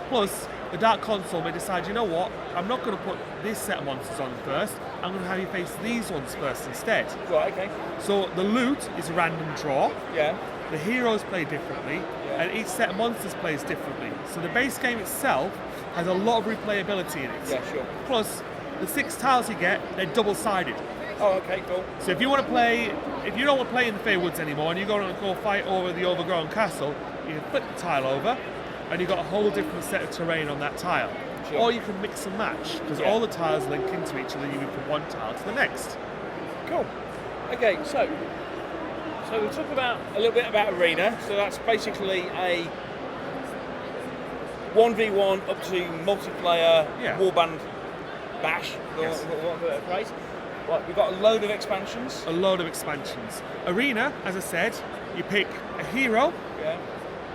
Speaker 6: Plus, the Dark Console may decide, you know what, I'm not going to put this set of monsters on first, I'm going to have you face these ones first instead.
Speaker 1: Right. Okay.
Speaker 6: So the loot is a random draw,
Speaker 1: Yeah.
Speaker 6: the heroes play differently,
Speaker 1: Yeah.
Speaker 6: and each set of monsters plays differently. So the base game itself has a lot of replayability in it.
Speaker 1: Yeah. Sure.
Speaker 6: Plus, the 6 tiles you get, they're double-sided.
Speaker 1: Oh, okay. Cool.
Speaker 6: So if you want to play, if you don't want to play in the Fey Woods anymore and you go fight over the overgrown castle, you can flip the tile over and you've got a whole different set of terrain on that tile.
Speaker 1: Sure.
Speaker 6: Or you can mix and match, because
Speaker 1: Yeah.
Speaker 6: all the tiles link into each other, you move from one tile to the next.
Speaker 1: Cool. Okay. So So we'll talk about a little bit about Arena. So that's basically a 1v1 up to multiplayer warband bash.
Speaker 6: Yes.
Speaker 1: Right. Right, we've got a load of expansions.
Speaker 6: A load of expansions. Arena, as I said, you pick a hero,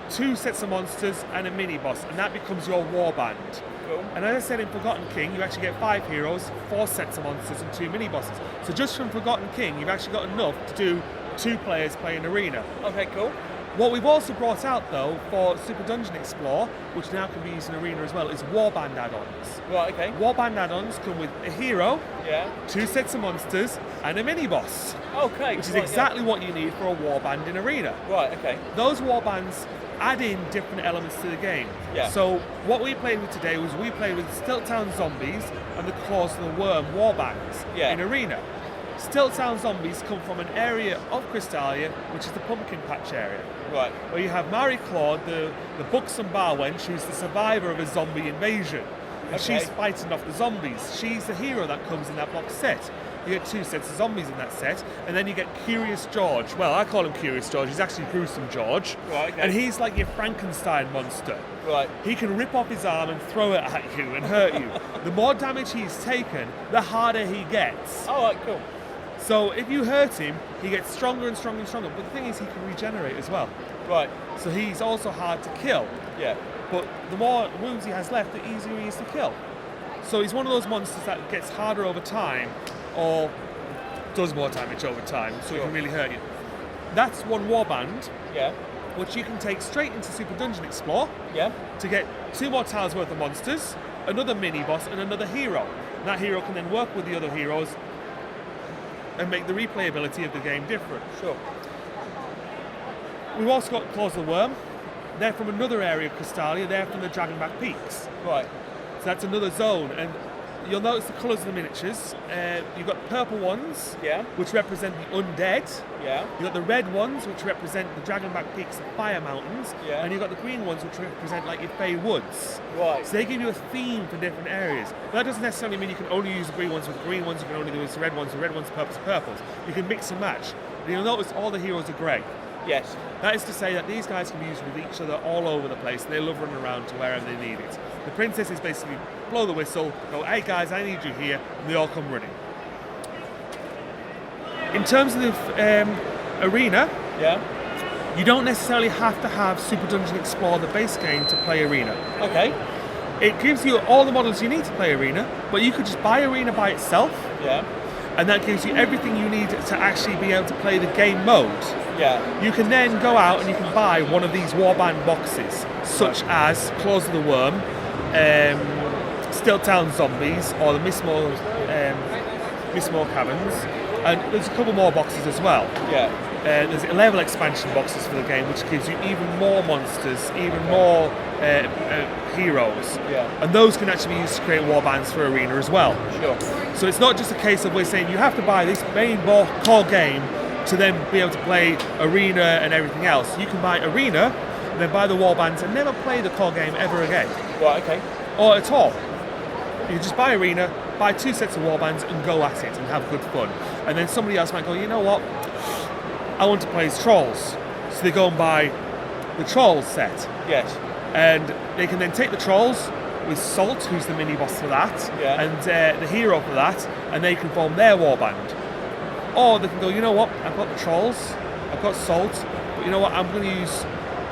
Speaker 6: 2 sets of monsters, and a mini boss, and that becomes your warband.
Speaker 1: Cool.
Speaker 6: And as I said in Forgotten King, you actually get 5 heroes, 4 sets of monsters, and 2 mini bosses. So just from Forgotten King, you've actually got enough to do 2 players playing Arena.
Speaker 1: Okay, cool.
Speaker 6: What we've also brought out, though, for Super Dungeon Explore, which now can be used in Arena as well, is Warband add-ons.
Speaker 1: Right, okay.
Speaker 6: Warband add-ons come with a hero,
Speaker 1: Yeah.
Speaker 6: 2 sets of monsters, and a mini-boss,
Speaker 1: Okay.
Speaker 6: which is
Speaker 1: right,
Speaker 6: exactly what you need for a warband in Arena.
Speaker 1: Yeah. Right, okay.
Speaker 6: Those warbands add in different elements to the game.
Speaker 1: Yeah.
Speaker 6: So what we played with today was we played with Stilt Town Zombies and the Claws of the Worm warbands in Arena. Stilt Town Zombies come from an area of Crystalia, which is the Pumpkin Patch area.
Speaker 1: Right.
Speaker 6: Where you have Mary Claude, the buxom bar wench, who's the survivor of a zombie invasion. And she's fighting off the zombies. She's the hero that comes in that box set. You get 2 sets of zombies in that set, and then you get Curious George. Well, I call him Curious George, he's actually Gruesome George.
Speaker 1: Right, okay.
Speaker 6: And he's like your Frankenstein monster.
Speaker 1: Right.
Speaker 6: He can rip off his arm and throw it at you and hurt you. The more damage he's taken, the harder he gets.
Speaker 1: All right, cool.
Speaker 6: So if you hurt him, he gets stronger and stronger and stronger. But the thing is, he can regenerate as well.
Speaker 1: Right.
Speaker 6: So he's also hard to kill.
Speaker 1: Yeah.
Speaker 6: But the more wounds he has left, the easier he is to kill. So he's one of those monsters that gets harder over time, or does more damage over time, so he can really hurt you. That's one warband, which you can take straight into Super Dungeon Explore to get 2 more tiles worth of monsters, another mini-boss, and another hero. And that hero can then work with the other heroes and make the replayability of the game different.
Speaker 1: Sure.
Speaker 6: We've also got Claws of the Worm. They're from another area of Crystalia, they're from the Dragonback Peaks.
Speaker 1: Right.
Speaker 6: So that's another zone, and you'll notice the colours of the miniatures. You've got purple ones, which represent the undead.
Speaker 1: Yeah.
Speaker 6: You've got the red ones, which represent the Dragonback Peaks and Fire Mountains.
Speaker 1: Yeah.
Speaker 6: And you've got the green ones, which represent like your Fey Woods.
Speaker 1: Right.
Speaker 6: So they give you a theme for different areas. But that doesn't necessarily mean you can only use the green ones with the green ones, you can only use the red ones with purples, purples. You can mix and match. And you'll notice all the heroes are grey.
Speaker 1: Yes.
Speaker 6: That is to say that these guys can be used with each other all over the place, and they love running around to wherever they need it. The princess is basically blow the whistle, go, hey guys, I need you here, and they all come running. In terms of the Arena, you don't necessarily have to have Super Dungeon Explore, the base game, to play Arena.
Speaker 1: Okay.
Speaker 6: It gives you all the models you need to play Arena, but you could just buy Arena by itself, and that gives you everything you need to actually be able to play the game mode. You can then go out and you can buy one of these warband boxes, such as Claws of the Worm, Stilt Town Zombies, or the Mistmore Caverns, and there's a couple more boxes as well. There's level expansion boxes for the game, which gives you even more monsters, even more heroes, and those can actually be used to create warbands for Arena as well.
Speaker 1: Sure.
Speaker 6: So it's not just a case of we're saying you have to buy this main core game to then be able to play Arena and everything else. You can buy Arena, and then buy the warbands and never play the core game ever again.
Speaker 1: Right, okay.
Speaker 6: Or at all. You just buy Arena, buy 2 sets of warbands and go at it and have good fun. And then somebody else might go, you know what, I want to play as Trolls. So they go and buy the Trolls set.
Speaker 1: Yes.
Speaker 6: And they can then take the Trolls with Salt, who's the mini-boss for that, and the hero for that, and they can form their warband. Or they can go, you know what, I've got the Trolls, I've got Salt, but you know what, I'm going to use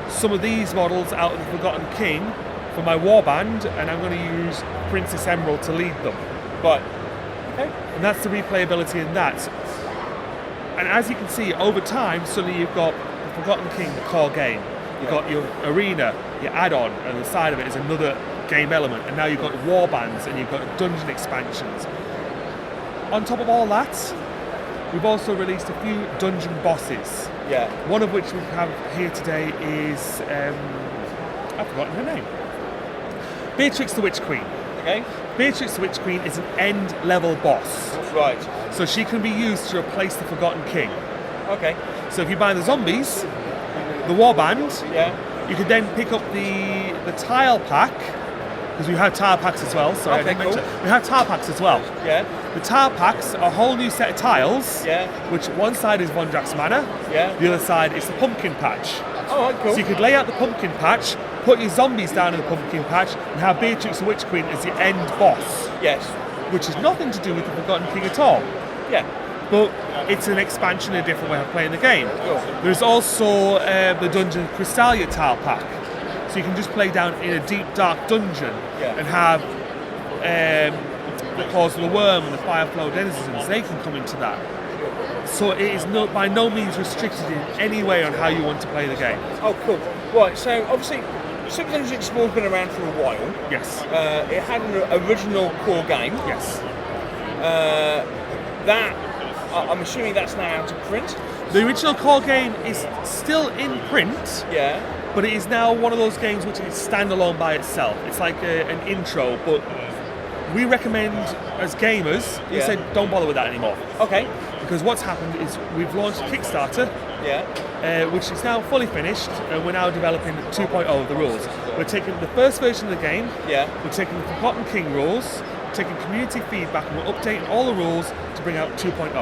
Speaker 6: some of these models out of the Forgotten King for my warband, and I'm going to use Princess Emerald to lead them.
Speaker 1: Right. Okay.
Speaker 6: And that's the replayability in that. And as you can see, over time, suddenly you've got the Forgotten King, the core game. You've got your Arena, your add-on, and the side of it is another game element. And now you've got warbands, and you've got dungeon expansions. On top of all that, we've also released a few dungeon bosses. One of which we have here today is, I've forgotten her name. Beatrix the Witch Queen.
Speaker 1: Okay.
Speaker 6: Beatrix the Witch Queen is an end level boss.
Speaker 1: Right.
Speaker 6: So she can be used to replace the Forgotten King.
Speaker 1: Okay.
Speaker 6: So if you buy the zombies, the warband,
Speaker 1: Yeah.
Speaker 6: you can then pick up the tile pack, because we have tile packs as well. Sorry, I didn't mention. We have tile packs as well.
Speaker 3: Yeah.
Speaker 6: The tile packs are a whole new set of tiles.
Speaker 3: Yeah.
Speaker 6: Which one side is Vondrax Manor.
Speaker 3: Yeah.
Speaker 6: The other side is the pumpkin patch.
Speaker 3: All right, cool.
Speaker 6: So you could lay out the pumpkin patch, put your zombies down in the pumpkin patch, and have Beatrix the Witch Queen as the end boss.
Speaker 3: Yes.
Speaker 6: Which has nothing to do with the Forgotten King at all.
Speaker 3: Yeah.
Speaker 6: But it's an expansion, a different way of playing the game.
Speaker 3: Cool.
Speaker 6: There's also the Dungeon Crystalia tile pack. So you can just play down in a deep, dark dungeon and have the Claws of the Worm and the Fireflow denizens. They can come into that. So it is by no means restricted in any way on how you want to play the game.
Speaker 3: Oh, cool. Right, so obviously, Super Dungeon Explore's been around for a while.
Speaker 6: Yes.
Speaker 3: It had an original core game.
Speaker 6: Yes.
Speaker 3: That, I'm assuming that's now out of print.
Speaker 6: The original core game is still in print.
Speaker 3: Yeah.
Speaker 6: But it is now one of those games which is standalone by itself. It's like an intro, but we recommend as gamers, you said don't bother with that anymore.
Speaker 3: Okay.
Speaker 6: Because what's happened is we've launched a Kickstarter, which is now fully finished, and we're now developing 2.0 of the rules. We're taking the first version of the game, we're taking the Forgotten King rules, taking community feedback, and we're updating all the rules to bring out 2.0.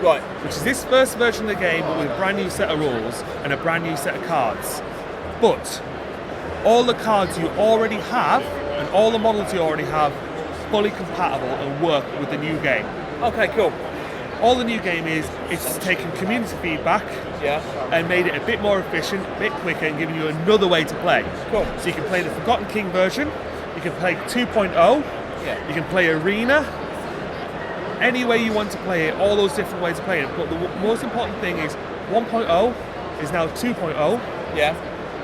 Speaker 3: Right.
Speaker 6: Which is this first version of the game, but with a brand new set of rules and a brand new set of cards. But all the cards you already have and all the models you already have fully compatible and work with the new game.
Speaker 3: Okay, cool.
Speaker 6: All the new game is, it's taken community feedback and made it a bit more efficient, a bit quicker, and giving you another way to play.
Speaker 3: Cool.
Speaker 6: So you can play the Forgotten King version, you can play 2.0, you can play Arena, any way you want to play it, all those different ways of playing it. But the most important thing is 1.0 is now 2.0.
Speaker 3: Yeah.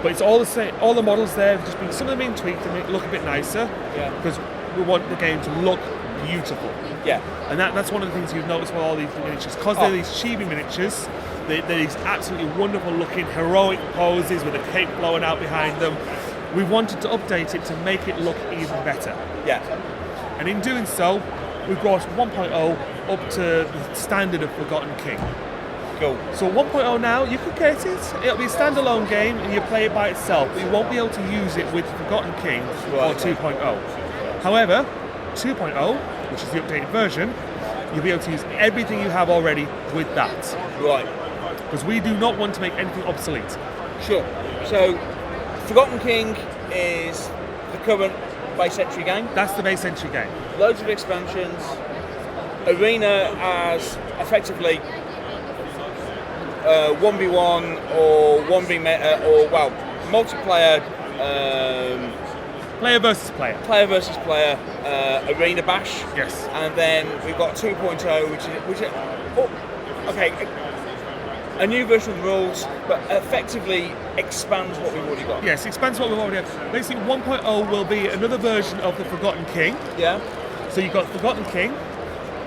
Speaker 6: But it's all the same, all the models there have just been, some of them being tweaked to make it look a bit nicer.
Speaker 3: Yeah.
Speaker 6: Because we want the game to look beautiful.
Speaker 3: Yeah.
Speaker 6: And that's one of the things you've noticed with all these miniatures. Because they're these chibi miniatures, they're these absolutely wonderful looking heroic poses with a cape blowing out behind them. We wanted to update it to make it look even better.
Speaker 3: Yeah.
Speaker 6: And in doing so, we've brought 1.0 up to the standard of Forgotten King.
Speaker 3: Cool.
Speaker 6: So 1.0 now, you could get it. It'll be a standalone game and you play it by itself, but you won't be able to use it with Forgotten King or 2.0. However, 2.0, which is the updated version, you'll be able to use everything you have already with that.
Speaker 3: Right.
Speaker 6: Because we do not want to make anything obsolete.
Speaker 3: Sure. So, Forgotten King is the current base entry game.
Speaker 6: That's the base entry game.
Speaker 3: Loads of expansions. Arena as effectively 1v1 or 1v multiplayer.
Speaker 6: Player versus player.
Speaker 3: Player versus player. Arena bash.
Speaker 6: Yes.
Speaker 3: And then we've got 2.0, which is a new version of the rules, but effectively expands what we've already got.
Speaker 6: Yes, expands what we've already got. Basically, 1.0 will be another version of the Forgotten King.
Speaker 3: Yeah.
Speaker 6: So you've got Forgotten King.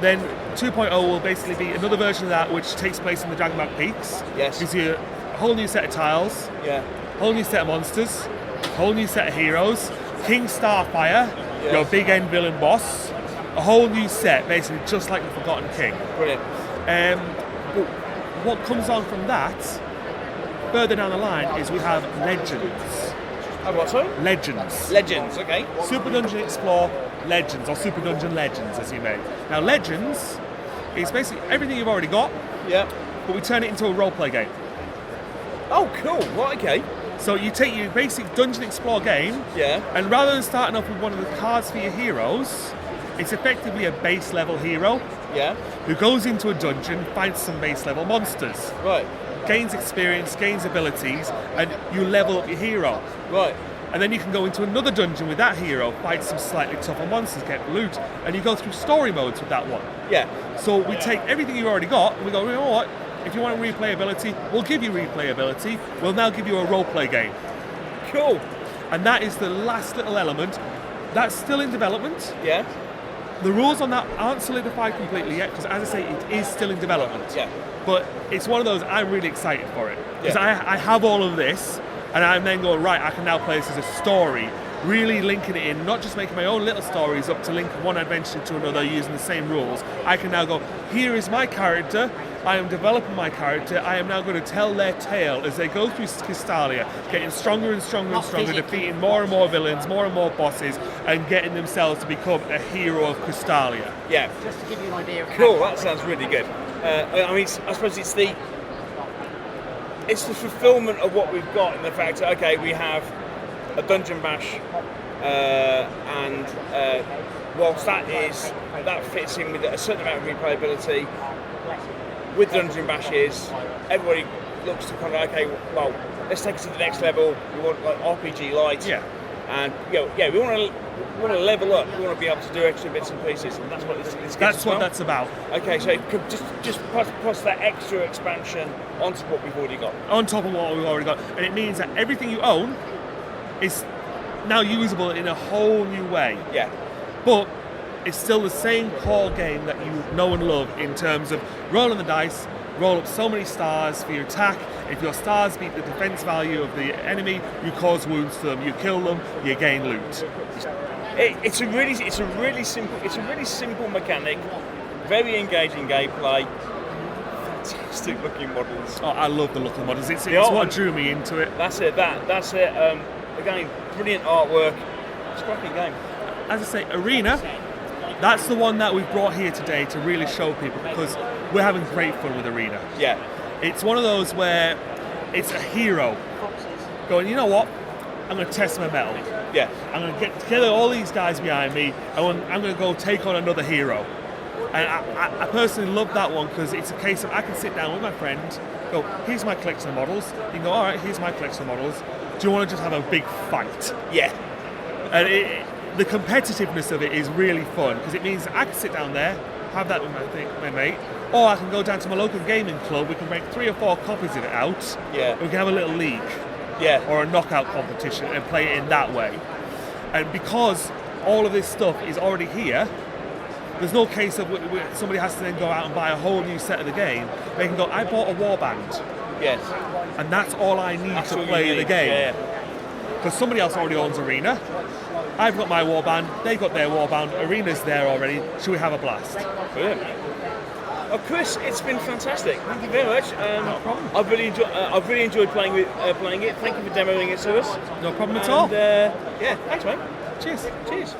Speaker 6: Then 2.0 will basically be another version of that, which takes place in the Dragonback Peaks.
Speaker 3: Yes.
Speaker 6: Gives you a whole new set of tiles.
Speaker 3: Yeah.
Speaker 6: Whole new set of monsters. Whole new set of heroes. King Starfire, your big end villain boss. A whole new set, basically just like the Forgotten King.
Speaker 3: Brilliant.
Speaker 6: But what comes on from that, further down the line, is we have Legends.
Speaker 3: Oh, what, sorry?
Speaker 6: Legends.
Speaker 3: Legends, okay.
Speaker 6: Super Dungeon Explore Legends, or Super Dungeon Legends, as you may. Now, Legends is basically everything you've already got, but we turn it into a role-play game.
Speaker 3: Oh, cool. Right, okay.
Speaker 6: So you take your basic Dungeon Explore game, and rather than starting off with one of the cards for your heroes, it's effectively a base level hero who goes into a dungeon, finds some base level monsters, gains experience, gains abilities, and you level up your hero. And then you can go into another dungeon with that hero, fight some slightly tougher monsters, get loot, and you go through story modes with that one. So we take everything you've already got, and we go, you know what? If you want replayability, we'll give you replayability. We'll now give you a role-play game.
Speaker 3: Cool.
Speaker 6: And that is the last little element. That's still in development. The rules on that aren't solidified completely yet, because as I say, it is still in development. But it's one of those, I'm really excited for it. Because I have all of this, and I'm then going, right, I can now play this as a story, really linking it in, not just making my own little stories up to link one adventure to another using the same rules. I can now go, here is my character, I am developing my character, I am now going to tell their tale as they go through Castalia, getting stronger and stronger and stronger, defeating more and more villains, more and more bosses, and getting themselves to become a hero of Castalia.
Speaker 1: Yeah.
Speaker 7: Just to give you an idea of
Speaker 1: Cool, that sounds really good. I mean, I suppose it's the fulfilment of what we've got in the fact that, okay, we have a dungeon bash, and whilst that fits in with a certain amount of replayability, with dungeon bashes, everybody looks to kind of, okay, well, let's take it to the next level. We want like RPG light, and we want to level up. We want to be able to do extra bits and pieces, and that's what this
Speaker 6: That's what that's about.
Speaker 1: Okay, so just plus that extra expansion onto what we've already got.
Speaker 6: On top of what we've already got, and it means that everything you own is now usable in a whole new way.
Speaker 1: Yeah.
Speaker 6: But it's still the same core game that you know and love in terms of rolling the dice, roll up so many stars for your attack. If your stars beat the defense value of the enemy, you cause wounds to them, you kill them, you gain loot.
Speaker 1: It's a really simple mechanic, very engaging gameplay, fantastic looking models.
Speaker 6: Oh, I love the look of the models. It's what drew me into it.
Speaker 1: That's it. That's it. Again, brilliant artwork. It's a cracking game.
Speaker 6: As I say, Arena, that's the one that we've brought here today to really show people, because we're having great fun with Arena.
Speaker 1: Yeah.
Speaker 6: It's one of those where it's a hero going, you know what, I'm going to test my mettle.
Speaker 1: Yeah.
Speaker 6: I'm going to get together all these guys behind me, and I'm going to go take on another hero. And I personally love that one because it's a case of I can sit down with my friend, go, here's my collection of models. You can go, all right, here's my collection of models. Do you want to just have a big fight?
Speaker 1: Yeah.
Speaker 6: And the competitiveness of it is really fun because it means I can sit down there, have that with my mate, or I can go down to my local gaming club. We can break 3 or 4 copies of it out.
Speaker 1: Yeah.
Speaker 6: And we can have a little league.
Speaker 1: Yeah.
Speaker 6: Or a knockout competition and play it in that way. And because all of this stuff is already here, there's no case of somebody has to then go out and buy a whole new set of the game. They can go, I bought a warband.
Speaker 1: Yes.
Speaker 6: And that's all I need to play the game. Because somebody else already owns Arena. I've got my warband, they've got their warband, Arena's there already. Should we have a blast?
Speaker 1: Brilliant. Oh, Chris, it's been fantastic. Thank you very much.
Speaker 6: No problem.
Speaker 1: I've really enjoyed playing it. Thank you for demoing it to us.
Speaker 6: No problem at all.
Speaker 1: Yeah, thanks, mate.
Speaker 6: Cheers.
Speaker 1: Cheers.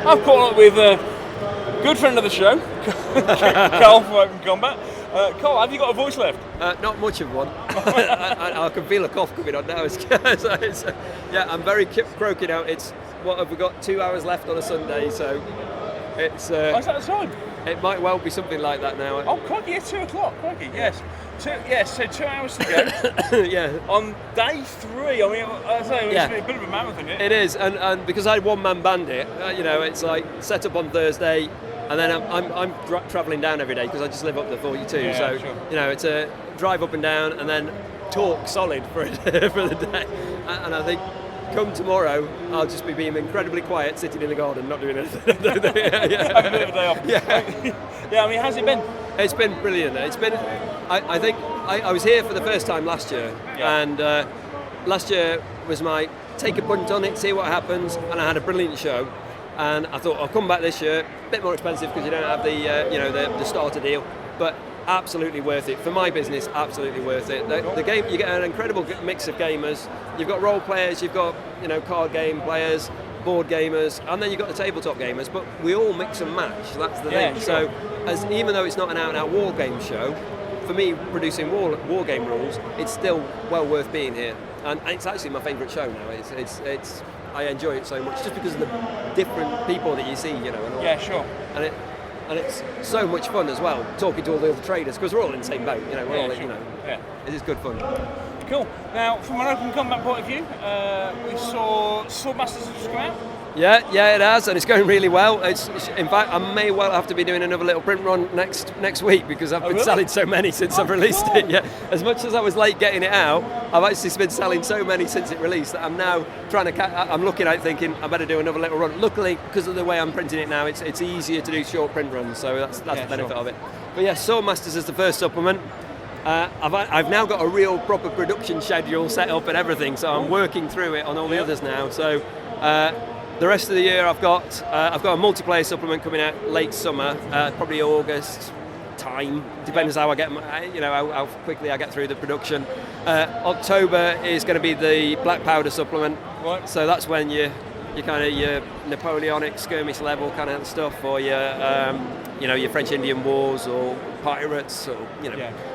Speaker 1: I've caught up with a good friend of the show, Carl from Open Combat. Carl, have you got a voice left?
Speaker 8: Not much of one. I can feel a cough coming on now. I'm very croaking out. It's what have we got? 2 hours left on a Sunday, so it's.
Speaker 1: Is that the time?
Speaker 8: It might well be something like that now.
Speaker 1: Oh, crikey, it's 2 o'clock. Crikey, yes. So 2 hours to go.
Speaker 8: Yeah.
Speaker 1: On day 3, I mean, I say it's a bit of a marathon, isn't it?
Speaker 8: It is, and because I had one-man bandit, it's like set up on Thursday, and then I'm travelling down every day because I just live up the 42.
Speaker 1: Yeah,
Speaker 8: so
Speaker 1: sure.
Speaker 8: It's a drive up and down, and then talk solid for the day. And I think come tomorrow, I'll just be being incredibly quiet, sitting in the garden, not doing anything.
Speaker 1: Have a bit of a day off. Yeah. I mean, how's it been?
Speaker 8: It's been brilliant. It's been. I think I was here for the first time last year, and last year was my take a punt on it, see what happens, and I had a brilliant show. And I thought I'll come back this year, a bit more expensive because you don't have the starter deal, but absolutely worth it for my business. Absolutely worth it. The game, you get an incredible mix of gamers. You've got role players, you've got card game players, board gamers, and then you've got the tabletop gamers. But we all mix and match. That's the thing.
Speaker 1: Sure.
Speaker 8: So, even though it's not an out-and-out war game show, for me producing war game rules, it's still well worth being here. And it's actually my favourite show now. It's I enjoy it so much just because of the different people that you see, and all.
Speaker 1: Yeah, sure.
Speaker 8: And it's so much fun as well, talking to all the other traders, because we're all in the same boat, we're all,
Speaker 1: Yeah.
Speaker 8: It is good fun.
Speaker 1: Cool. Now, from an Open Combat point of view, we saw Swordmasters of Scrap,
Speaker 8: Yeah, it has, and it's going really well. In fact, I may well have to be doing another little print run next week because I've been selling so many since I've released it. Yeah, as much as I was late getting it out, I've actually been selling so many since it released that I'm now trying to. I'm looking at it thinking I better do another little run. Luckily, because of the way I'm printing it now, it's easier to do short print runs, so that's the benefit of it. But yeah, Swordmasters is the first supplement. I've now got a real proper production schedule set up and everything, so I'm working through it on all the others now. So. The rest of the year, I've got a multiplayer supplement coming out late summer, probably August time. Depends how I get, how quickly I get through the production. October is going to be the black powder supplement.
Speaker 1: Right.
Speaker 8: So that's when your Napoleonic skirmish level kind of stuff, or your French Indian Wars or pirates, or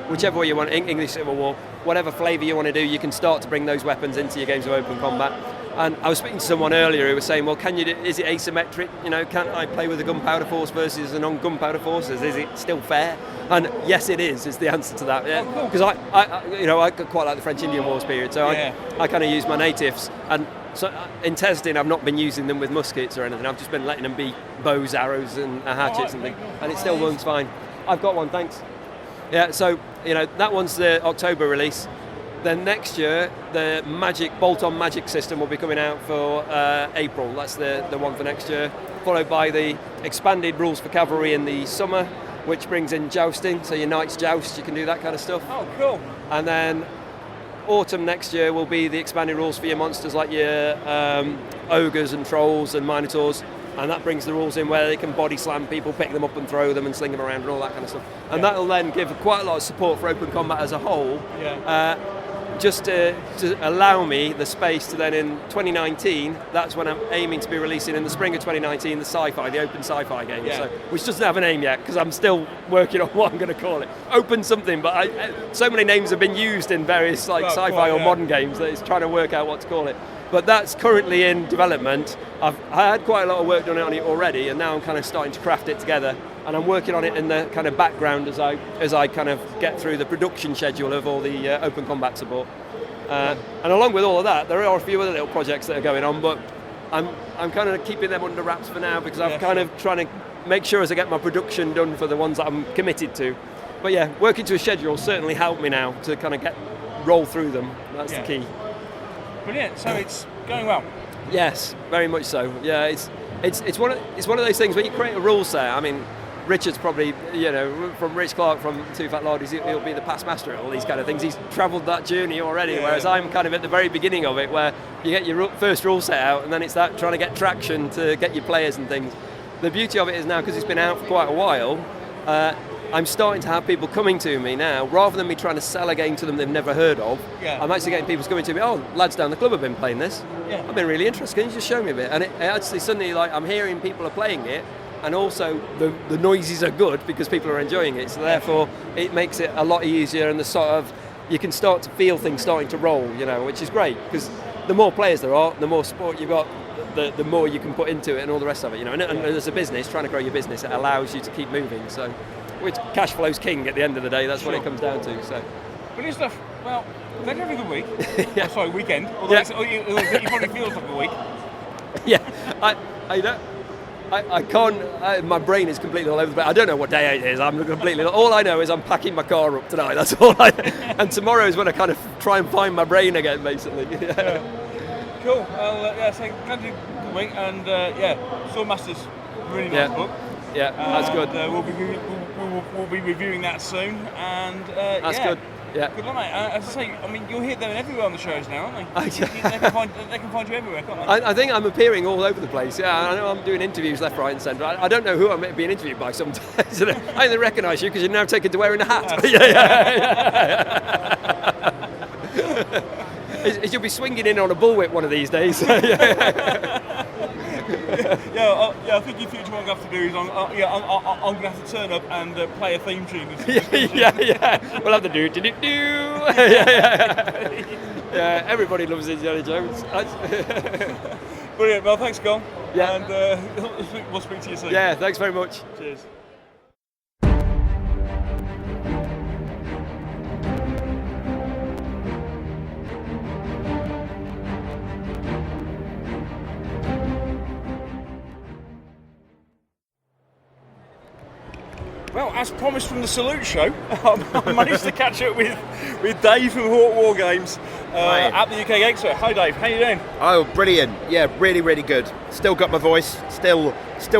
Speaker 8: whichever way you want, English Civil War, whatever flavour you want to do, you can start to bring those weapons into your games of open combat. And I was speaking to someone earlier who was saying, well, is it asymmetric? Can't I play with a gunpowder force versus a non-gunpowder force? Is it still fair? And yes, it is the answer to that. Yeah, because I quite like the French Indian Wars period, so I kind of use my natives. And so in testing, I've not been using them with muskets or anything. I've just been letting them be bows, arrows, and hatchets and things, and it still works fine. I've got one, thanks. Yeah, so that one's the October release. Then next year, the bolt-on magic system will be coming out for April. That's the one for next year. Followed by the expanded rules for cavalry in the summer, which brings in jousting. So your knights joust, you can do that kind of stuff.
Speaker 1: Oh, cool.
Speaker 8: And then autumn next year will be the expanded rules for your monsters, like your ogres and trolls and minotaurs. And that brings the rules in where they can body slam people, pick them up and throw them and sling them around and all that kind of stuff. And that'll then give quite a lot of support for open combat as a whole. Just to allow me the space to then in 2019, that's when I'm aiming to be releasing in the spring of 2019 the open sci-fi game, which doesn't have a name yet because I'm still working on what I'm going to call it. Open something, but so many names have been used in various sci-fi or modern games that it's trying to work out what to call it. But that's currently in development. I had quite a lot of work done on it already, and now I'm kind of starting to craft it together. And I'm working on it in the kind of background as I kind of get through the production schedule of all the open combat support. And along with all of that, there are a few other little projects that are going on, but I'm kind of keeping them under wraps for now because I'm kind of trying to make sure as I get my production done for the ones that I'm committed to. But yeah, working to a schedule certainly helped me now to kind of roll through them. That's the key.
Speaker 1: Brilliant. So it's going well.
Speaker 8: Yes, very much so. Yeah, it's one of those things when you create a rule set. I mean, Richard's probably, from Rich Clark from Two Fat Lordies, he'll be the past master at all these kind of things. He's travelled that journey already, whereas I'm kind of at the very beginning of it, where you get your first rule set out, and then it's that trying to get traction to get your players and things. The beauty of it is now, because it's been out for quite a while, I'm starting to have people coming to me now, rather than me trying to sell a game to them they've never heard of. I'm actually getting people coming to me, oh, lads down the club have been playing this. I've been really interested, can you just show me a bit? And it actually suddenly, I'm hearing people are playing it, and also the noises are good because people are enjoying it, so therefore it makes it a lot easier, and you can start to feel things starting to roll, which is great, because the more players there are, the more support you've got, the more you can put into it and all the rest of it, and as a business, trying to grow your business, it allows you to keep moving, so which cash flow's king at the end of the day, that's what it comes down to. So
Speaker 1: brilliant stuff. Well, glad you're having a good week. Weekend, although it probably feels like a week.
Speaker 8: I can't. My brain is completely all over the place. I don't know what day it is. I'm completely. All I know is I'm packing my car up tonight. That's all and tomorrow is when I kind of try and find my brain again, basically.
Speaker 1: Cool. Well, so glad you good week, and Swordmasters, really nice book.
Speaker 8: Yeah, that's good.
Speaker 1: We'll be reviewing that soon, and
Speaker 8: that's good. Yeah.
Speaker 1: Good luck, mate. As I say, I mean, you'll hear them everywhere on the shows now, aren't they? They can find you everywhere, can't they?
Speaker 8: I think I'm appearing all over the place. Yeah, I know I'm doing interviews left, right, and centre. I don't know who I'm being interviewed by sometimes. I only recognise you because you're now taken to wearing a hat. You'll be swinging in on a bullwhip one of these days.
Speaker 1: I think your future what I'm going to have to do is I'm going to have to turn up and play a theme tune.
Speaker 8: We'll have the do. Yeah, everybody loves Indiana Jones.
Speaker 1: Brilliant. Well, thanks, Gol.
Speaker 8: Yeah.
Speaker 1: And we'll speak to you soon.
Speaker 8: Yeah, thanks very much.
Speaker 1: Cheers. Well, as promised from the Salute show, I managed to catch up with Dave from Wargames at the UK Games Expo. Hi Dave, how you doing?
Speaker 7: Oh, brilliant. Yeah, really, really good. Still got my voice, still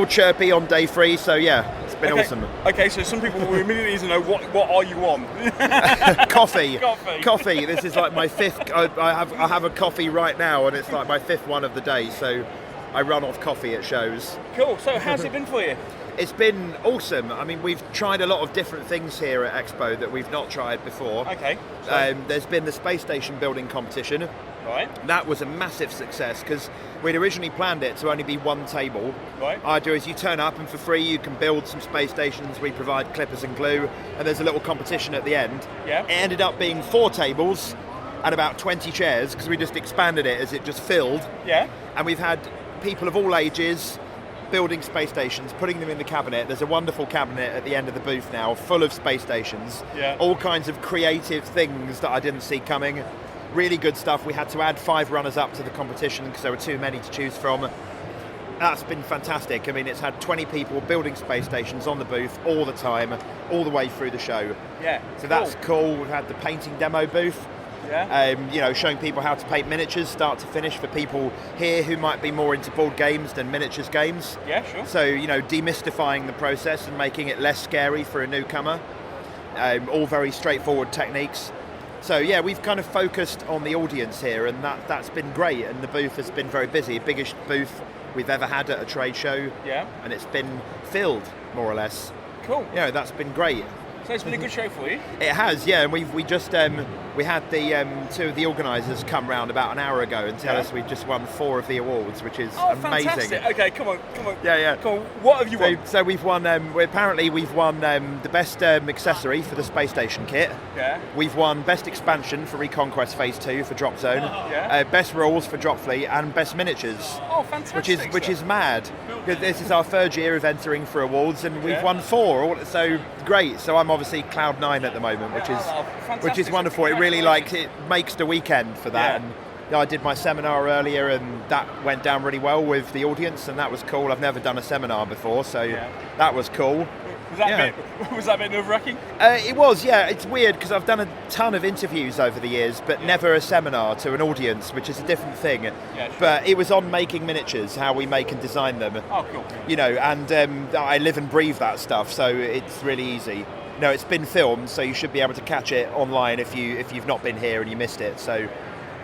Speaker 7: chirpy on day 3, so yeah, it's been awesome.
Speaker 1: Okay, so some people will immediately need to know what are you on?
Speaker 7: Coffee. This is like my 5th, I have a coffee right now and it's like my 5th one of the day, so I run off coffee at shows.
Speaker 1: Cool, so how's it been for you?
Speaker 7: It's been awesome. I mean, we've tried a lot of different things here at Expo that we've not tried before.
Speaker 1: Okay.
Speaker 7: There's been the space station building competition.
Speaker 1: Right.
Speaker 7: That was a massive success because we'd originally planned it to only be one table.
Speaker 1: Right.
Speaker 7: Idea is you turn up and for free you can build some space stations. We provide clippers and glue, and there's a little competition at the end.
Speaker 1: Yeah.
Speaker 7: It ended up being 4 tables and about 20 chairs because we just expanded it as it just filled.
Speaker 1: Yeah.
Speaker 7: And we've had people of all ages building space stations, putting them in the cabinet. There's a wonderful cabinet at the end of the booth now, full of space stations.
Speaker 1: Yeah.
Speaker 7: All kinds of creative things that I didn't see coming. Really good stuff. We had to add 5 runners up to the competition because there were too many to choose from. That's been fantastic. I mean, it's had 20 people building space stations on the booth all the time, all the way through the show.
Speaker 1: Yeah.
Speaker 7: So that's cool. We've had the painting demo booth.
Speaker 1: Yeah.
Speaker 7: Showing people how to paint miniatures, start to finish, for people here who might be more into board games than miniatures games.
Speaker 1: Yeah, sure.
Speaker 7: So, demystifying the process and making it less scary for a newcomer. All very straightforward techniques. So, yeah, we've kind of focused on the audience here, and that's been great. And the booth has been very busy, biggest booth we've ever had at a trade show.
Speaker 1: Yeah.
Speaker 7: And it's been filled, more or less.
Speaker 1: Cool.
Speaker 7: That's been great.
Speaker 1: So it's been a good show for you?
Speaker 7: It has, yeah. And we just we had the 2 of the organisers come round about an hour ago and tell us we've just won 4 of the awards, which is amazing.
Speaker 1: Fantastic. Okay, come on.
Speaker 7: Yeah.
Speaker 1: Come on. What have you won?
Speaker 7: So we've won. We've won the best accessory for the space station kit.
Speaker 1: Yeah.
Speaker 7: We've won best expansion for Reconquest Phase 2 for Drop Zone.
Speaker 1: Yeah.
Speaker 7: Best rules for Drop Fleet and best miniatures.
Speaker 1: Oh, fantastic.
Speaker 7: Which is mad. Because this is our 3rd year of entering for awards, and we've won 4. So great. So I'm obviously cloud 9 at the moment, which is wonderful. It really it makes the weekend for that.
Speaker 1: Yeah.
Speaker 7: And I did my seminar earlier, and that went down really well with the audience, and that was cool. I've never done a seminar before, so that was cool.
Speaker 1: Was that a bit nerve-wracking?
Speaker 7: It was, yeah. It's weird because I've done a ton of interviews over the years, but never a seminar to an audience, which is a different thing.
Speaker 1: Yeah, sure.
Speaker 7: But it was on making miniatures, how we make and design them.
Speaker 1: Oh, cool.
Speaker 7: And I live and breathe that stuff, so it's really easy. It's been filmed, so you should be able to catch it online if you've not been here and you missed it. So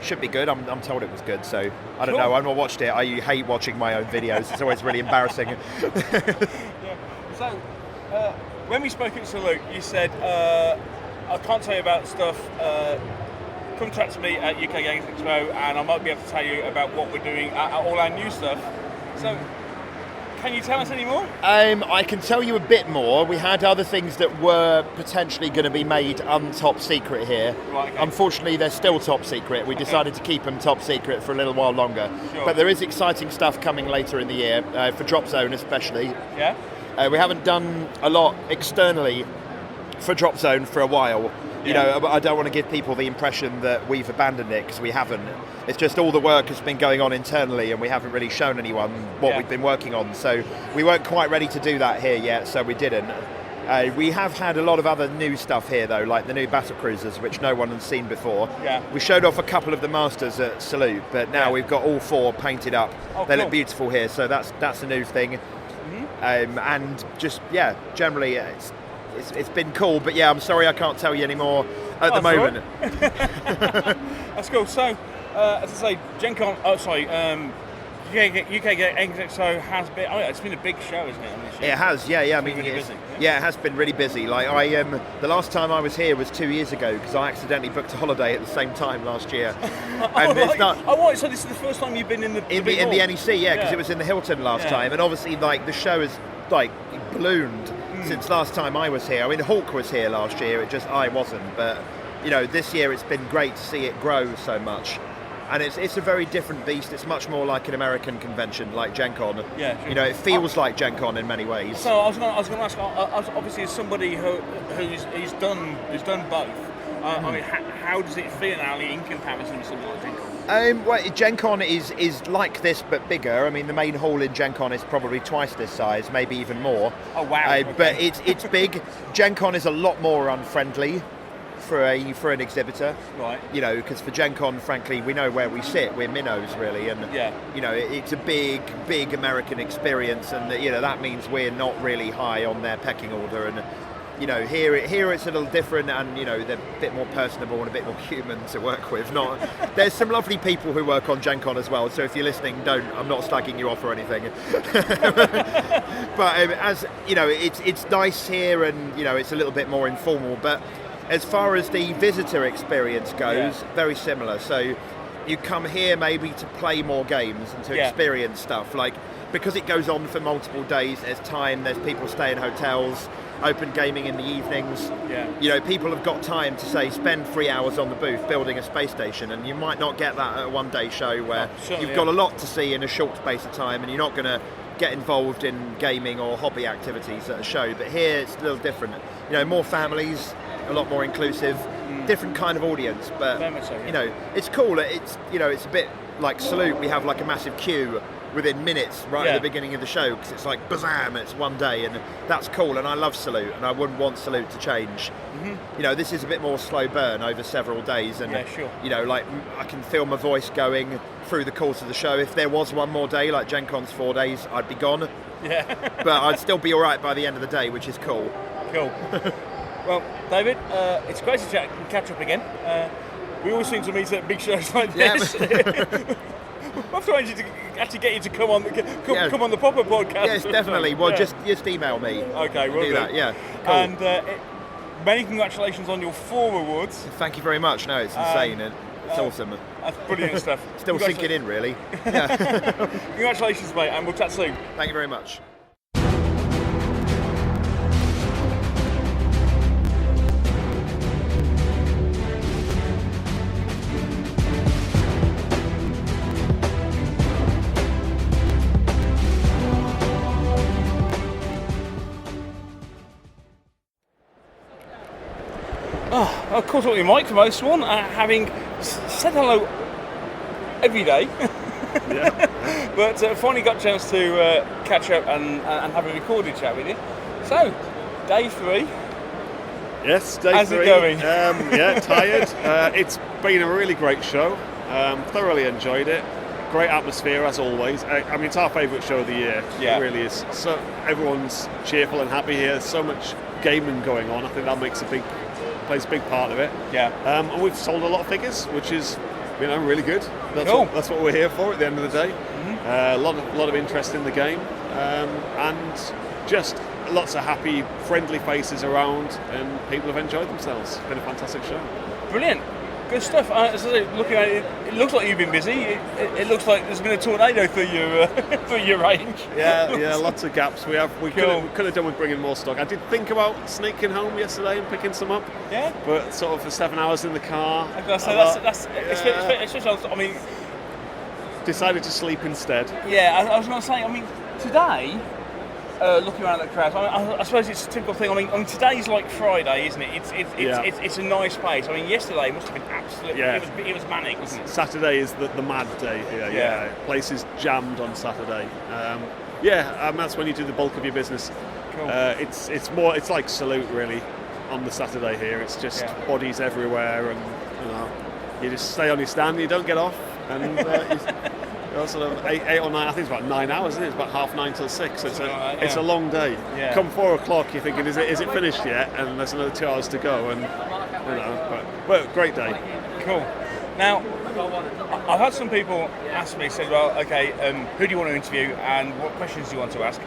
Speaker 7: should be good. I'm told it was good. So I don't know. I've not watched it. I hate watching my own videos. It's always really embarrassing.
Speaker 1: So when we spoke at Salute, you said I can't tell you about stuff. Come chat to me at UK Games Expo, and I might be able to tell you about what we're doing at all our new stuff. So. Can you tell us any more?
Speaker 7: I can tell you a bit more. We had other things that were potentially going to be made top secret here.
Speaker 1: Right, okay.
Speaker 7: Unfortunately, they're still top secret. We decided to keep them top secret for a little while longer.
Speaker 1: Sure.
Speaker 7: But there is exciting stuff coming later in the year, for Drop Zone especially.
Speaker 1: Yeah?
Speaker 7: We haven't done a lot externally for Drop Zone for a while. I don't want to give people the impression that we've abandoned it, because we haven't. It's just all the work has been going on internally, and we haven't really shown anyone what we've been working on. So we weren't quite ready to do that here yet, so we didn't. We have had a lot of other new stuff here, though, like the new battle cruisers, which no one has seen before.
Speaker 1: Yeah.
Speaker 7: We showed off a couple of the masters at Salute, but now we've got all 4 painted up.
Speaker 1: Oh,
Speaker 7: they
Speaker 1: cool.
Speaker 7: look beautiful here, so that's a new thing.
Speaker 1: Mm-hmm.
Speaker 7: And just, generally it's been cool, but I'm sorry I can't tell you any more at the moment.
Speaker 1: That's cool. So, as I say, Gen Con, UK Games Expo has been, it's been a big show, isn't it?
Speaker 7: It has, yeah. I mean,
Speaker 1: really busy,
Speaker 7: it has been really busy. Like the last time I was here was 2 years ago, because I accidentally booked a holiday at the same time last year.
Speaker 1: So this is the first time you've been in the
Speaker 7: NEC, because it was in the Hilton last time, and obviously the show has ballooned since last time I was here. I mean, Hawk was here last year. I wasn't, but this year it's been great to see it grow so much. And it's a very different beast. It's much more like an American convention, like Gen Con.
Speaker 1: Yeah, sure.
Speaker 7: It feels like Gen Con in many ways.
Speaker 1: So I was going to ask, obviously, as somebody who's done both, I mean, how does it feel now in comparison to something like Gen Con?
Speaker 7: Well, Gen Con is like this but bigger. I mean, the main hall in Gen Con is probably twice this size, maybe even more.
Speaker 1: Oh wow! Okay.
Speaker 7: But it's big. Gen Con is a lot more unfriendly for an exhibitor,
Speaker 1: right?
Speaker 7: You know, because for Gen Con, frankly, we know where we sit. We're minnows, really, and you know, it's a big American experience, and you know that means we're not really high on their pecking order. And you know, here it's a little different, and you know, they're a bit more personable and a bit more human to work with. There's some lovely people who work on Gen Con as well. So if you're listening, I'm not slagging you off or anything. But as you know, it's nice here, and you know, it's a little bit more informal. But as far as the visitor experience goes, very similar. So you come here maybe to play more games and to experience stuff, like because it goes on for multiple days. There's time. There's people stay in hotels. Open gaming in the evenings. You know, people have got time to say spend 3 hours on the booth building a space station, and you might not get that at a one-day show where you've got a lot to see in a short space of time, and you're not going to get involved in gaming or hobby activities at a show. But here it's a little different. You know, more families, a lot more inclusive, different kind of audience. But you know, it's cool. It's you know, it's a bit like Salute. We have like a massive queue within minutes at the beginning of the show, because it's like bazam, it's one day, and that's cool. And I love Salute, and I wouldn't want Salute to change. You know, this is a bit more slow burn over several days, and you know, like I can feel my voice going through the course of the show. If there was one more day, like Gen Con's 4 days, I'd be gone. But I'd still be all right by the end of the day, which is cool.
Speaker 1: Well, David, it's great to catch up again. We always seem to meet at big shows like this. I'm trying to actually get you to come on the proper podcast.
Speaker 7: Yes, definitely. Well, just email me.
Speaker 1: Okay, we'll
Speaker 7: do that. Yeah, cool.
Speaker 1: And many congratulations on your 4 awards.
Speaker 7: Thank you very much. No, it's insane. It's awesome.
Speaker 1: That's brilliant stuff.
Speaker 7: Still sinking in, really.
Speaker 1: Congratulations, mate, and we'll chat soon.
Speaker 7: Thank you very much.
Speaker 1: Of course, what we might for most one, having said hello every day, but finally got a chance to catch up and have a recorded chat with you. So, day 3.
Speaker 9: Yes, day 3.
Speaker 1: How's it going?
Speaker 9: Tired. It's been a really great show. Thoroughly enjoyed it. Great atmosphere as always. I mean, it's our favourite show of the year. It really is. So everyone's cheerful and happy here. There's so much gaming going on. I think that plays a big part of it. And we've sold a lot of figures, which is, you know, really good. That's what we're here for at the end of the day. A lot of interest in the game, and just lots of happy, friendly faces around, and people have enjoyed themselves. It's been a fantastic show.
Speaker 1: Brilliant. Good stuff. Looking at it, it looks like you've been busy. It looks like there's been a tornado through your range.
Speaker 9: Lots of gaps. We could have done with bringing more stock. I did think about sneaking home yesterday and picking some up. But sort of for 7 hours in the car.
Speaker 1: I mean,
Speaker 9: decided to sleep instead.
Speaker 1: I was going to say. I mean, today. Looking around at the crowd, I suppose it's a typical thing. I mean, today's like Friday, isn't it? It's a nice place. I mean, yesterday must have been absolutely. It was manic, wasn't it?
Speaker 9: Saturday is the mad day here. Places jammed on Saturday. That's when you do the bulk of your business.
Speaker 1: Cool.
Speaker 9: It's like Salute really on the Saturday here. It's just bodies everywhere, and you know, you just stay on your stand. You don't get off, and. Sort of 8 or 9. I think it's about 9 hours, isn't it? It's about 9:30 till 6. So it's a long day. Come 4 o'clock, you're thinking, is it finished yet? And there's another 2 hours to go. And you know, but great day.
Speaker 1: Cool. Now, I've had some people ask me, said, well, okay, who do you want to interview, and what questions do you want to ask?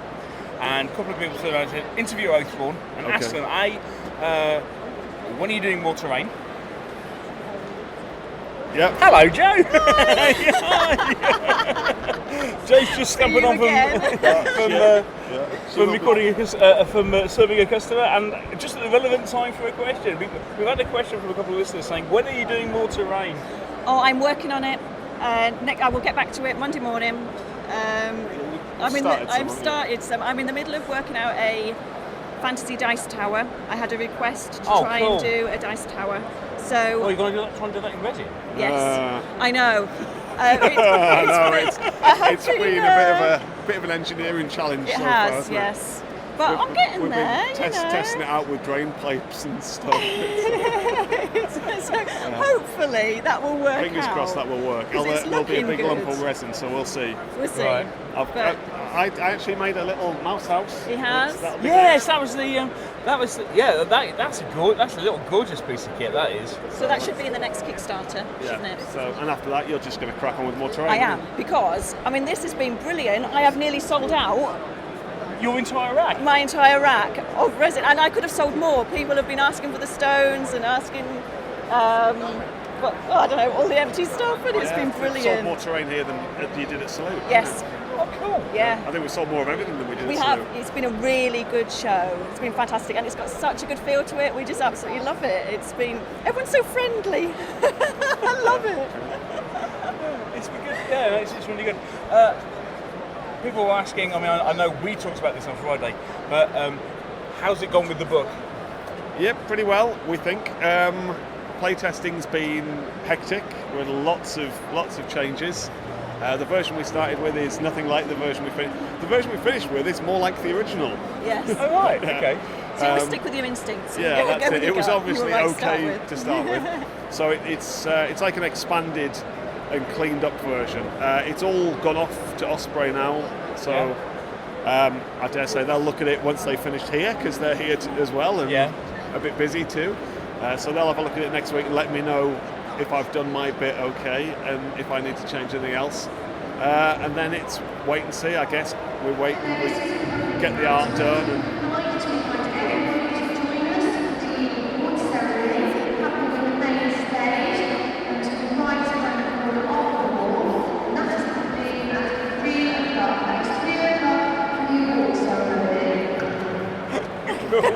Speaker 1: And a couple of people said, I said, interview Oathsworn and ask them, when are you doing more terrain?
Speaker 9: Yep.
Speaker 1: Hello, Joe. Joe's just stamping on from recording from serving a customer, and just at the relevant time for a question. We've had a question from a couple of listeners saying, "When are you doing more terrain?"
Speaker 10: Oh, I'm working on it. I will get back to it Monday morning. I've started some. I'm in the middle of working out a fantasy dice tower. I had a request to try and do a dice tower. So.
Speaker 3: Oh, you're going to try and do that in Reading?
Speaker 10: Yes, I know.
Speaker 9: It's been a bit of an engineering challenge
Speaker 10: It
Speaker 9: so
Speaker 10: has,
Speaker 9: far, hasn't
Speaker 10: yes.
Speaker 9: it?
Speaker 10: But I'm getting
Speaker 9: we've
Speaker 10: there.
Speaker 9: been testing it out with drain pipes and stuff.
Speaker 10: So hopefully that will work.
Speaker 9: Fingers
Speaker 10: out.
Speaker 9: crossed that will work.
Speaker 10: 'Cause it's
Speaker 9: There'll be a
Speaker 10: looking
Speaker 9: big lump
Speaker 10: good.
Speaker 9: of resin, so we'll see.
Speaker 10: We'll see.
Speaker 3: Right.
Speaker 9: I actually made a little mouse house.
Speaker 10: He has?
Speaker 9: That'll be
Speaker 3: Yes, that was the. That's a little gorgeous piece of kit. That is.
Speaker 10: So that should be in the next Kickstarter, shouldn't it?
Speaker 9: So, and after that, you're just going to crack on with more terrain.
Speaker 10: I am, because this has been brilliant. I have nearly sold out
Speaker 3: Your entire rack?
Speaker 10: my entire rack of resin, and I could have sold more. People have been asking for the stones and asking, but I don't know, all the empty stuff, and it's been
Speaker 9: We've sold
Speaker 10: brilliant.
Speaker 9: more terrain here than you did at Salute.
Speaker 10: Yes.
Speaker 3: Oh, cool.
Speaker 10: Yeah.
Speaker 9: I think we sold more of everything than we did
Speaker 10: We
Speaker 9: at
Speaker 10: have.
Speaker 9: Salute.
Speaker 10: It's been a really good show. It's been fantastic, and it's got such a good feel to it. We just absolutely love it. Everyone's so friendly. I love it.
Speaker 3: It's been good. Yeah, it's really good. People were asking. I know we talked about this on Friday, but how's it gone with the book?
Speaker 9: Yep, pretty well, we think. Playtesting's been hectic with lots of changes. The version we started with is nothing like the version we finished. The version we finished with is more like the original.
Speaker 10: Yes.
Speaker 3: Oh, right. Okay.
Speaker 10: So you always stick with your instincts.
Speaker 9: Yeah,
Speaker 10: Go
Speaker 9: that's
Speaker 10: with
Speaker 9: it.
Speaker 10: your
Speaker 9: It was
Speaker 10: gut.
Speaker 9: obviously
Speaker 10: You were right
Speaker 9: okay to start with. So it's like an expanded and cleaned up version. It's all gone off to Osprey now, so I dare say they'll look at it once they finished here, because they're here as well and a bit busy too. So they'll have a look at it next week and let me know if I've done my bit okay and if I need to change anything else. And then it's wait and see, I guess. We wait and we get the art done. And,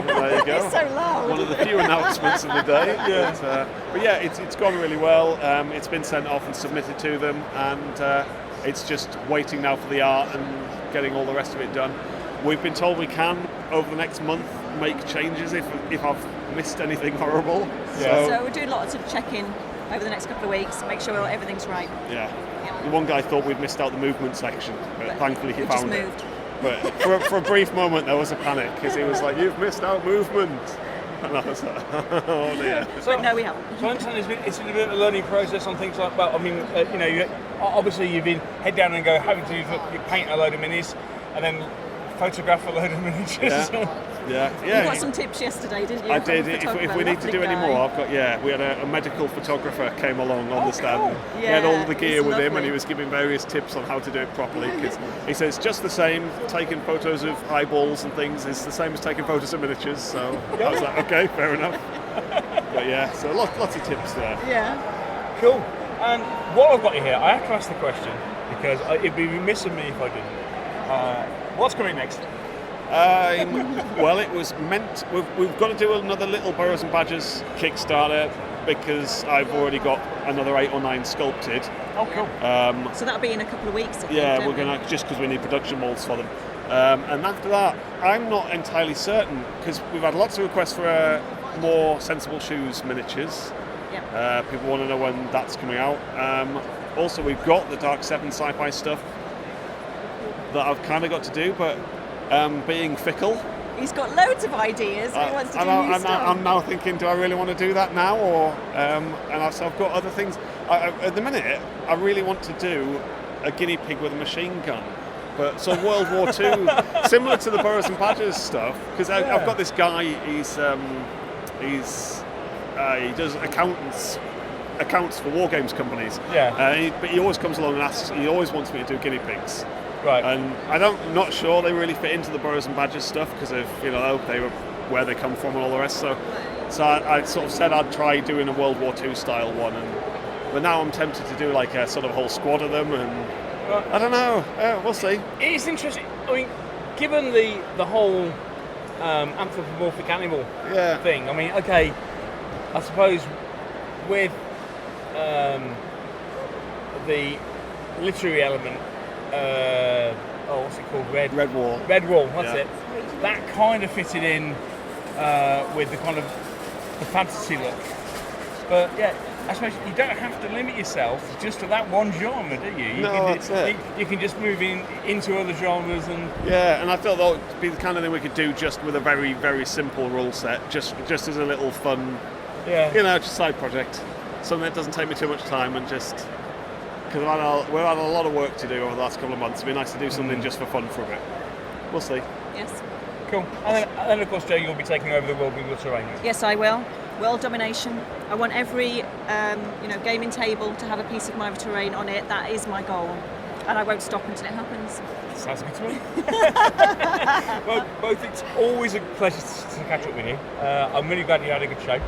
Speaker 9: there you go.
Speaker 10: It's so loud.
Speaker 9: One of the few announcements of the day. But yeah, it's gone really well. It's been sent off and submitted to them, and it's just waiting now for the art and getting all the rest of it done. We've been told we can, over the next month, make changes if I've missed anything horrible.
Speaker 10: So we're doing lots of checking over the next couple of weeks, make sure everything's right.
Speaker 9: Yeah. One guy thought we'd missed out the movement section, but thankfully he found it.
Speaker 10: Moved.
Speaker 9: But for a brief moment there was a panic, because he was like, "You've missed out movement." And I was like, "Oh dear."
Speaker 10: But no, we haven't.
Speaker 3: So I understand it's been a bit of a learning process on things like that. Obviously you've been head down and go having to you paint a load of minis and then photograph a load of miniatures.
Speaker 9: Yeah.
Speaker 10: You got some tips yesterday, didn't you?
Speaker 9: I
Speaker 10: from
Speaker 9: did.
Speaker 10: the
Speaker 9: If
Speaker 10: photographer?
Speaker 9: we need to do
Speaker 10: Lovely
Speaker 9: any
Speaker 10: guy.
Speaker 9: more, we had a medical photographer came along on the stand.
Speaker 10: Cool.
Speaker 9: He had all
Speaker 10: Yeah,
Speaker 9: the gear
Speaker 10: it's
Speaker 9: with him, and
Speaker 10: lovely.
Speaker 9: he was giving various tips on how to do it properly. Because he says just the same, taking photos of eyeballs and things is the same as taking photos of miniatures. So I was like, okay, fair enough. But yeah, so lots of tips there.
Speaker 10: Yeah.
Speaker 3: Cool. And while I've got you here, I have to ask the question, because it'd be remiss of me if I didn't. What's coming next?
Speaker 9: Well, it was meant. We've got to do another Little Burrows and Badgers Kickstarter, because I've already got another 8 or 9 sculpted.
Speaker 3: Oh, cool.
Speaker 10: So that'll be in a couple of weeks. I think,
Speaker 9: Yeah,
Speaker 10: don't
Speaker 9: we're
Speaker 10: we?
Speaker 9: gonna, just because we need production molds for them. And after that, I'm not entirely certain, because we've had lots of requests for more Sensible Shoes miniatures.
Speaker 10: Yep.
Speaker 9: People want to know when that's coming out. Also, we've got the Dark 7 sci-fi stuff that I've kind of got to do, but being fickle,
Speaker 10: He's got loads of ideas and he wants to do new stuff.
Speaker 9: I'm now thinking, do I really want to do that now, or so I've got other things. At the minute, I really want to do a guinea pig with a machine gun, but so World War II, similar to the Burrows and Badgers stuff, because I've got this guy. He does accounts for Wargames companies.
Speaker 3: Yeah.
Speaker 9: But he always comes along and asks. He always wants me to do guinea pigs.
Speaker 3: Right.
Speaker 9: And I'm not sure they really fit into the Burrows and Badgers stuff, because of they were where they come from and all the rest. So I sort of said I'd try doing a World War II style one, but now I'm tempted to do like a sort of whole squad of them, and I don't know. We'll see.
Speaker 3: It's interesting. I mean, given the whole anthropomorphic animal thing. I mean, okay, I suppose with the literary element. What's it called? Red Wall. That's it. That kind of fitted in with the kind of the fantasy look.
Speaker 1: But yeah, I suppose you don't have to limit yourself just to that one genre, do you?
Speaker 9: That's it.
Speaker 1: You can just move into other genres and...
Speaker 9: Yeah, and I thought that would be the kind of thing we could do just with a very, very simple rule set, just as a little fun, just side project. Something that doesn't take me too much time and just... Because we've had a lot of work to do over the last couple of months. It'd be nice to do something just for fun for a bit. We'll see.
Speaker 10: Yes.
Speaker 1: Cool. And then of course, Jo, you'll be taking over the world with your terrain.
Speaker 10: Yes, I will. World domination. I want every gaming table to have a piece of my terrain on it. That is my goal, and I won't stop until it happens.
Speaker 1: Sounds good to me. Well, both, it's always a pleasure to catch up with you. I'm really glad you had a good show,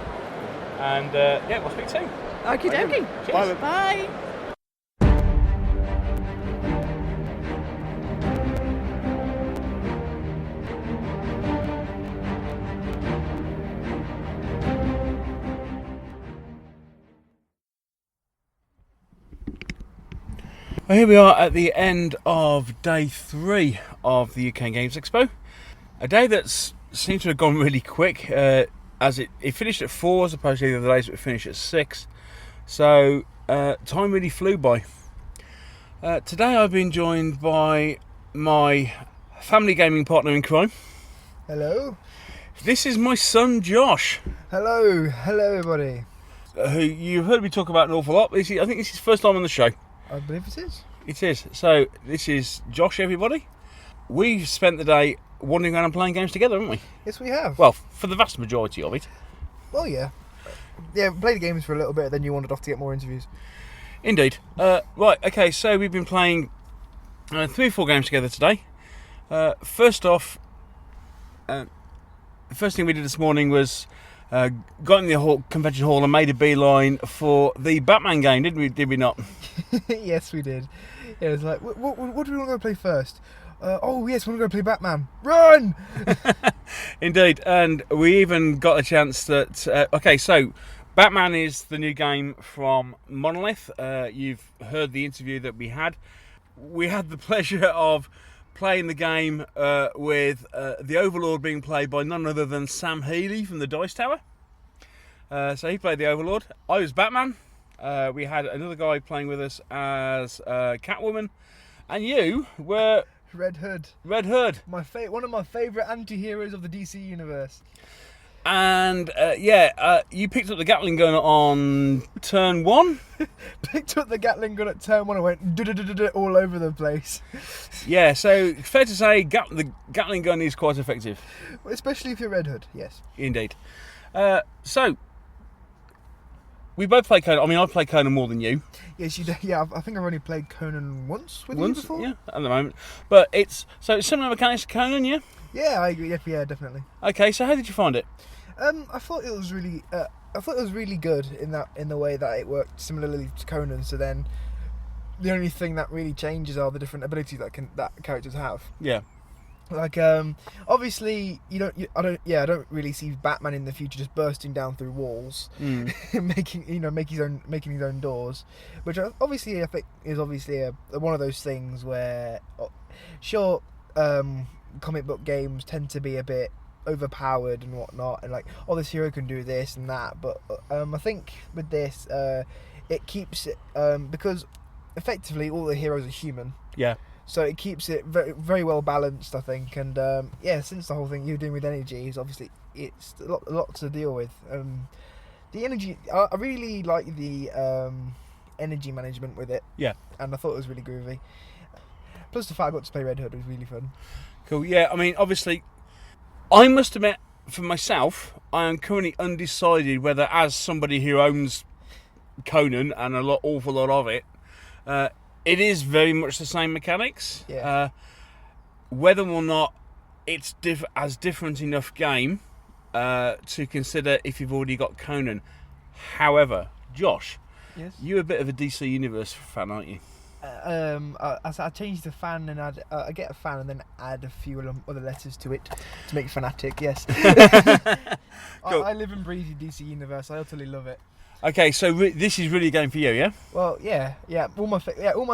Speaker 1: and we'll speak soon.
Speaker 10: Okie dokie.
Speaker 1: Cheers.
Speaker 10: Bye.
Speaker 1: Well, here we are at the end of day 3 of the UK Games Expo. A day that's seemed to have gone really quick, as it finished at 4 as opposed to the other days, but it finished at 6. So time really flew by. Today I've been joined by my family gaming partner in crime.
Speaker 11: Hello.
Speaker 1: This is my son Josh.
Speaker 11: Hello everybody.
Speaker 1: Who you've heard me talk about an awful lot. I think it's his first time on the show.
Speaker 11: I believe it is.
Speaker 1: It is. So this is Josh, everybody. We've spent the day wandering around and playing games together, haven't we?
Speaker 11: Yes, we have.
Speaker 1: Well, for the vast majority of it.
Speaker 11: Well, yeah. Yeah, we played games for a little bit, then you wandered off to get more interviews.
Speaker 1: Indeed. Right, okay, so we've been playing 3 or 4 games together today. First off, the first thing we did this morning was got in the convention hall and made a beeline for the Batman game, did we not?
Speaker 11: Yes, we did. Yeah, it was like, what do we want to go play first? Oh, yes, we want to go play Batman. Run!
Speaker 1: Indeed, and we even got a chance that... okay, so Batman is the new game from Monolith. You've heard the interview that we had. We had the pleasure of playing the game with the Overlord being played by none other than Sam Healy from the Dice Tower. So he played the Overlord. I was Batman. We had another guy playing with us as Catwoman, and you were
Speaker 11: Red Hood.
Speaker 1: Red Hood,
Speaker 11: One of my favourite anti-heroes of the DC universe.
Speaker 1: And you picked up the Gatling gun on turn 1.
Speaker 11: Picked up the Gatling gun at turn 1 and went all over the place.
Speaker 1: Yeah, so fair to say the Gatling gun is quite effective.
Speaker 11: Especially if you're Red Hood, yes.
Speaker 1: Indeed. So, we both play Conan. I mean, I play Conan more than you.
Speaker 11: Yes, you do. Yeah, I think I've only played Conan once with you before.
Speaker 1: Yeah, at the moment. But it's similar mechanics to Conan, yeah?
Speaker 11: Yeah, I agree. Yeah, definitely.
Speaker 1: Okay, so how did you find it?
Speaker 11: I thought it was really good in the way that it worked similarly to Conan. So then, the only thing that really changes are the different abilities that characters have.
Speaker 1: Yeah.
Speaker 11: Like obviously I don't really see Batman in the future just bursting down through walls, making his own doors, which obviously I think is one of those things where sure comic book games tend to be a bit overpowered and whatnot, and like, oh, this hero can do this and that, but I think with this it keeps it because effectively all the heroes are human.
Speaker 1: Yeah.
Speaker 11: So it keeps it very, very well balanced, I think, and since the whole thing you're doing with energy is obviously it's a lot to deal with. The energy, I really like the energy management with it.
Speaker 1: Yeah,
Speaker 11: and I thought it was really groovy. Plus the fact I got to play Red Hood was really fun.
Speaker 1: Cool. Yeah, I mean, obviously, I must admit, for myself, I am currently undecided whether, as somebody who owns Conan and awful lot of it. It is very much the same mechanics.
Speaker 11: Yeah.
Speaker 1: Whether or not it's as different enough game to consider if you've already got Conan. However, Josh,
Speaker 11: yes,
Speaker 1: you're a bit of a DC Universe fan, aren't you?
Speaker 11: I changed the fan and I get a fan and then add a few other letters to it to make fanatic. Yes.
Speaker 1: Cool.
Speaker 11: I live and breathe DC Universe. I utterly love it.
Speaker 1: Okay, so this is really a game for you, yeah?
Speaker 11: Well, yeah. All my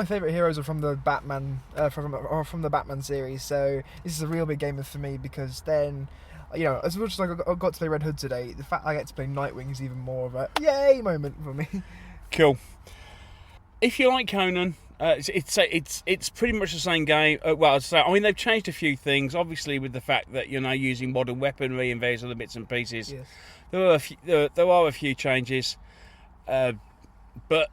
Speaker 11: favorite heroes are from the Batman, from the Batman series. So this is a real big game for me because then you know, as much as I got to play Red Hood today, the fact I get to play Nightwing is even more of a yay moment for me.
Speaker 1: Cool. If you like Conan, it's pretty much the same game. Well, I'd say, I mean, they've changed a few things, obviously, with the fact that you're now using modern weaponry and various other bits and pieces.
Speaker 11: Yes.
Speaker 1: There are a few changes, but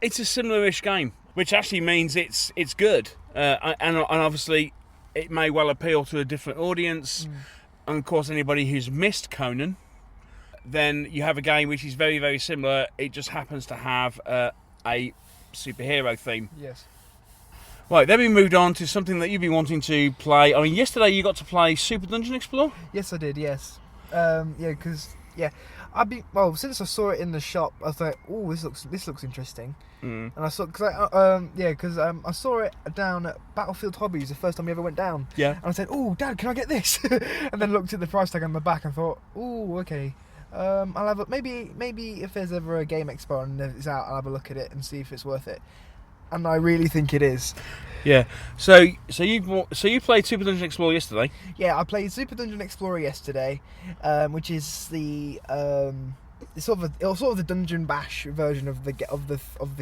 Speaker 1: it's a similar-ish game, which actually means it's good, and obviously it may well appeal to a different audience. And of course, anybody who's missed Conan, then you have a game which is very, very similar. It just happens to have a superhero theme.
Speaker 11: Yes.
Speaker 1: Right, then we moved on to something that you've been wanting to play. I mean, yesterday you got to play Super Dungeon Explorer?
Speaker 11: Yes, I did, yes. Since I saw it in the shop, I was like, oh, this looks interesting. And I saw, I saw it down at Battlefield Hobbies the first time we ever went down.
Speaker 1: Yeah.
Speaker 11: And I said, oh, Dad, can I get this? And then looked at the price tag on the back and thought, oh, okay. I'll have maybe if there's ever a Game Expo and it's out, I'll have a look at it and see if it's worth it. And I really think it is.
Speaker 1: Yeah. So you played Super Dungeon Explorer yesterday?
Speaker 11: Yeah, I played Super Dungeon Explorer yesterday, which is the sort of the Dungeon Bash version of the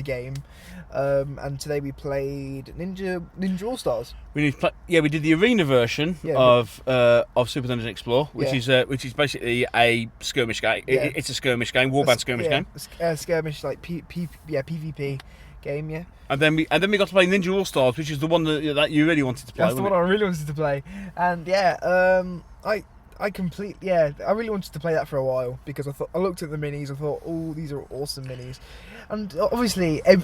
Speaker 11: game. And today we played Ninja All Stars.
Speaker 1: We did the arena version of Super Dungeon Explorer, which is basically a skirmish game.
Speaker 11: Yeah.
Speaker 1: It's a skirmish game, warband skirmish game.
Speaker 11: Skirmish like PvP game, yeah.
Speaker 1: And then we got to play Ninja All Stars, which is the one that you really wanted to play.
Speaker 11: That's the one I really wanted to play, and I really wanted to play that for a while because I looked at the minis, I thought, oh, these are awesome minis, and obviously a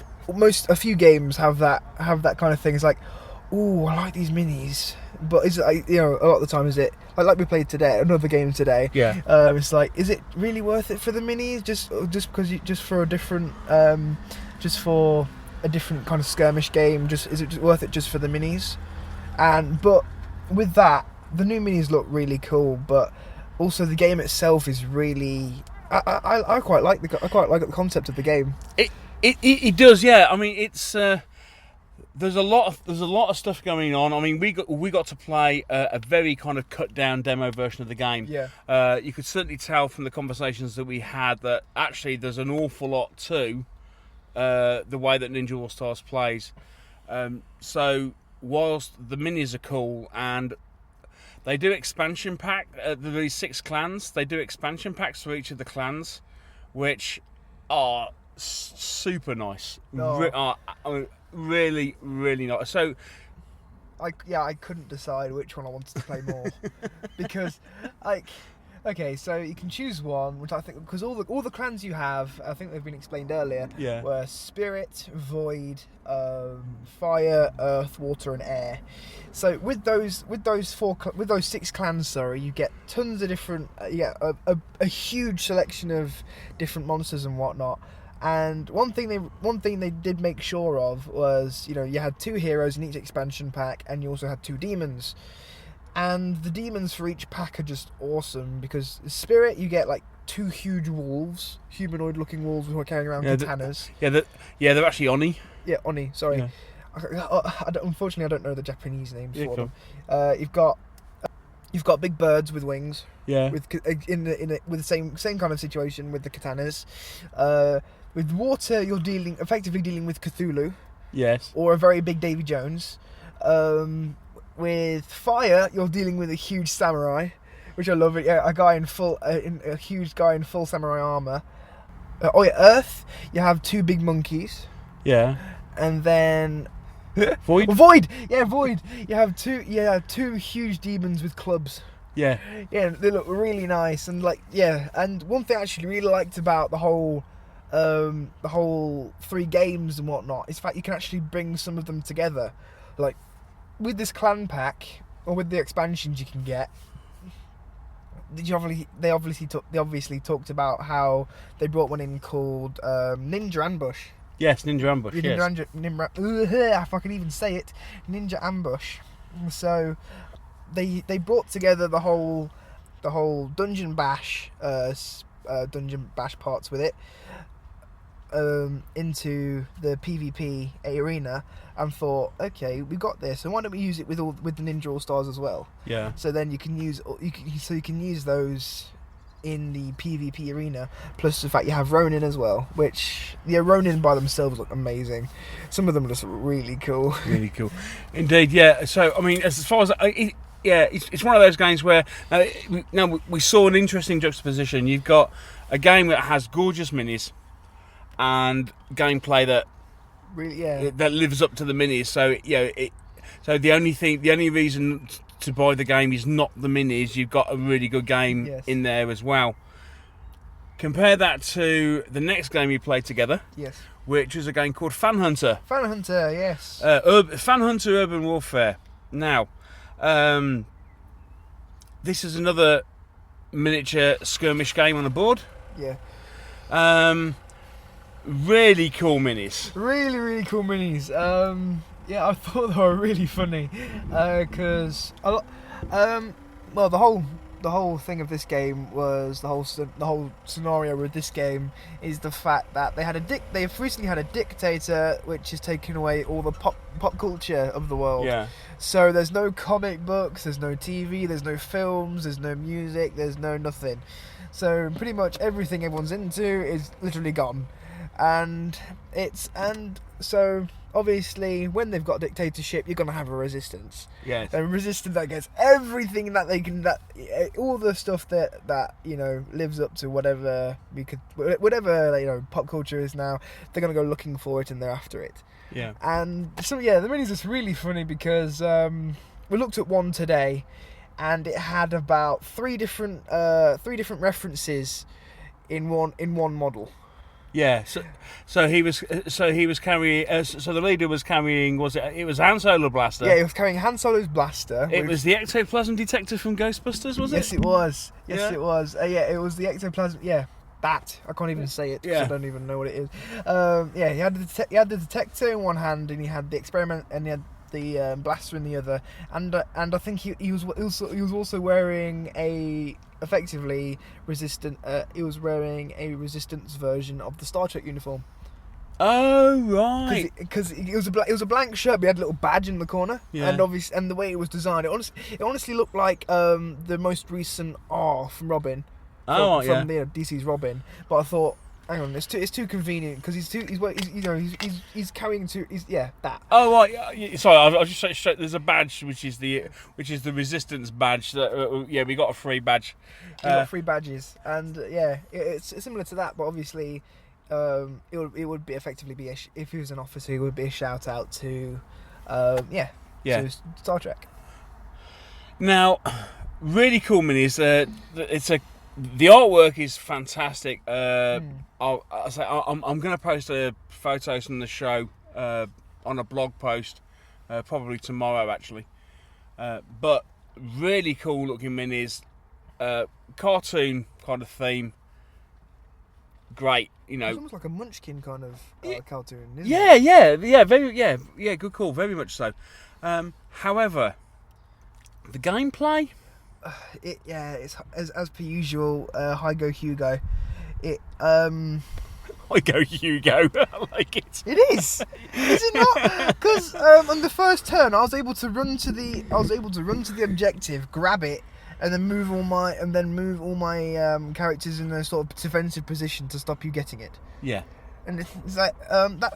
Speaker 11: few games have that kind of thing. It's like, oh, I like these minis, but is it, a lot of the time is it like we played today, another game today?
Speaker 1: Yeah.
Speaker 11: It's like, is it really worth it for the minis? Just for a different kind of skirmish game? Is it worth it just for the minis? But with that, the new minis look really cool, but also the game itself is really. I quite like the concept of the game.
Speaker 1: It does, yeah. I mean, it's there's a lot of stuff going on. I mean, we got to play a very kind of cut down demo version of the game.
Speaker 11: Yeah.
Speaker 1: You could certainly tell from the conversations that we had that actually there's an awful lot to the way that Ninja All Stars plays. So whilst the minis are cool and they do expansion pack, these 6 clans, they do expansion packs for each of the clans, which are super nice. Really, really nice. So
Speaker 11: I couldn't decide which one I wanted to play more because okay, so you can choose one, which I think, because all the clans you have, I think they've been explained earlier, were Spirit, Void, Fire, Earth, Water, and Air. So with those 6 clans, you get tons of different, a huge selection of different monsters and whatnot. And one thing they did make sure of was, you had 2 heroes in each expansion pack, and you also had 2 demons. And the demons for each pack are just awesome, because Spirit, you get like 2 huge wolves, humanoid-looking wolves who are carrying around katanas.
Speaker 1: They're actually Oni.
Speaker 11: Yeah, Oni. Sorry, unfortunately I don't know the Japanese names for them. You've got big birds with wings.
Speaker 1: Yeah.
Speaker 11: With the same kind of situation with the katanas. With water, you're effectively dealing with Cthulhu.
Speaker 1: Yes.
Speaker 11: Or a very big Davy Jones. With fire, you're dealing with a huge samurai, which I love. A huge guy in full samurai armor. Earth, you have 2 big monkeys.
Speaker 1: Yeah.
Speaker 11: And then
Speaker 1: Void.
Speaker 11: Void. You have 2 huge demons with clubs.
Speaker 1: Yeah.
Speaker 11: Yeah, they look really nice, and and one thing I actually really liked about the whole 3 games and whatnot is the fact you can actually bring some of them together, like. With this clan pack, or with the expansions you can get, they obviously talked about how they brought one in called Ninja Ambush.
Speaker 1: Yes, Ninja Ambush.
Speaker 11: If I can even say it, Ninja Ambush. So they brought together the whole Dungeon Bash parts with it. into the PvP arena and thought, okay, we got this, so why don't we use it with the Ninja All Stars as well?
Speaker 1: Yeah.
Speaker 11: So then you can use those in the PvP arena, plus the fact you have Ronin as well, which the Ronin by themselves look amazing. Some of them are just really cool.
Speaker 1: Really cool, indeed. Yeah. So I mean, as far as it's one of those games where now we saw an interesting juxtaposition. You've got a game that has gorgeous minis and gameplay that
Speaker 11: really
Speaker 1: that lives up to the minis. So so the only reason to buy the game is not the minis. You've got a really good game in there as well. Compare that to the next game we played together.
Speaker 11: Yes.
Speaker 1: Which was a game called Fan Hunter.
Speaker 11: Fan Hunter, yes.
Speaker 1: Fan Hunter Urban Warfare. Now, this is another miniature skirmish game on the board.
Speaker 11: Yeah.
Speaker 1: Really cool minis.
Speaker 11: Really cool minis. Yeah, I thought they were really funny because the whole thing of this game was the whole scenario with this game is the fact that they've recently had a dictator which has taken away all the pop culture of the world.
Speaker 1: Yeah.
Speaker 11: So there's no comic books, there's no TV, there's no films, there's no music, there's no nothing. So pretty much everything everyone's into is literally gone, and so. Obviously, when they've got dictatorship, you're going to have a resistance.
Speaker 1: Yes.
Speaker 11: A resistance that gets everything that they can, all the stuff that lives up to whatever pop culture is now. They're going to go looking for it and they're after it.
Speaker 1: Yeah.
Speaker 11: And so the minis is really funny because we looked at one today, and it had about three different references in one model.
Speaker 1: Yeah, so he was carrying. So the leader was carrying. It was Han Solo blaster.
Speaker 11: Yeah, he was carrying Han Solo's blaster.
Speaker 1: It was the ectoplasm detector from Ghostbusters, was it?
Speaker 11: Yes, it was.
Speaker 1: Yeah.
Speaker 11: It was. It was the ectoplasm. Yeah, that I can't even say it because I don't even know what it is. He had the detector in one hand, and he had the experiment, and he had the blaster in the other. And I think he was also wearing a. Effectively resistant. He was wearing a resistance version of the Star Trek uniform.
Speaker 1: Oh right.
Speaker 11: Because it was a blank shirt, but he had a little badge in the corner. Yeah. And the way it was designed, it honestly looked like the most recent R from Robin. From DC's Robin. But I thought, hang on, it's too convenient because he's carrying that.
Speaker 1: Oh right, sorry, I'll just say there's a badge which is the resistance badge. We got a free badge.
Speaker 11: We got free badges, and it's similar to that, but obviously, it would be effectively be if he was an officer, it would be a shout out to, to Star Trek.
Speaker 1: Now, really cool minis. The artwork is fantastic. I'm going to post photos from the show on a blog post probably tomorrow actually. But really cool looking minis, cartoon kind of theme. Great,
Speaker 11: It's almost like a Munchkin kind of cartoon, isn't
Speaker 1: it? Yeah, good call, very much so. However, the gameplay.
Speaker 11: It's as per usual. Hi go Hugo.
Speaker 1: I go Hugo. I like it.
Speaker 11: It is. Is it not? Because on the first turn, I was able to run to the objective, grab it, and then move all my characters in a sort of defensive position to stop you getting it.
Speaker 1: Yeah.
Speaker 11: And it's like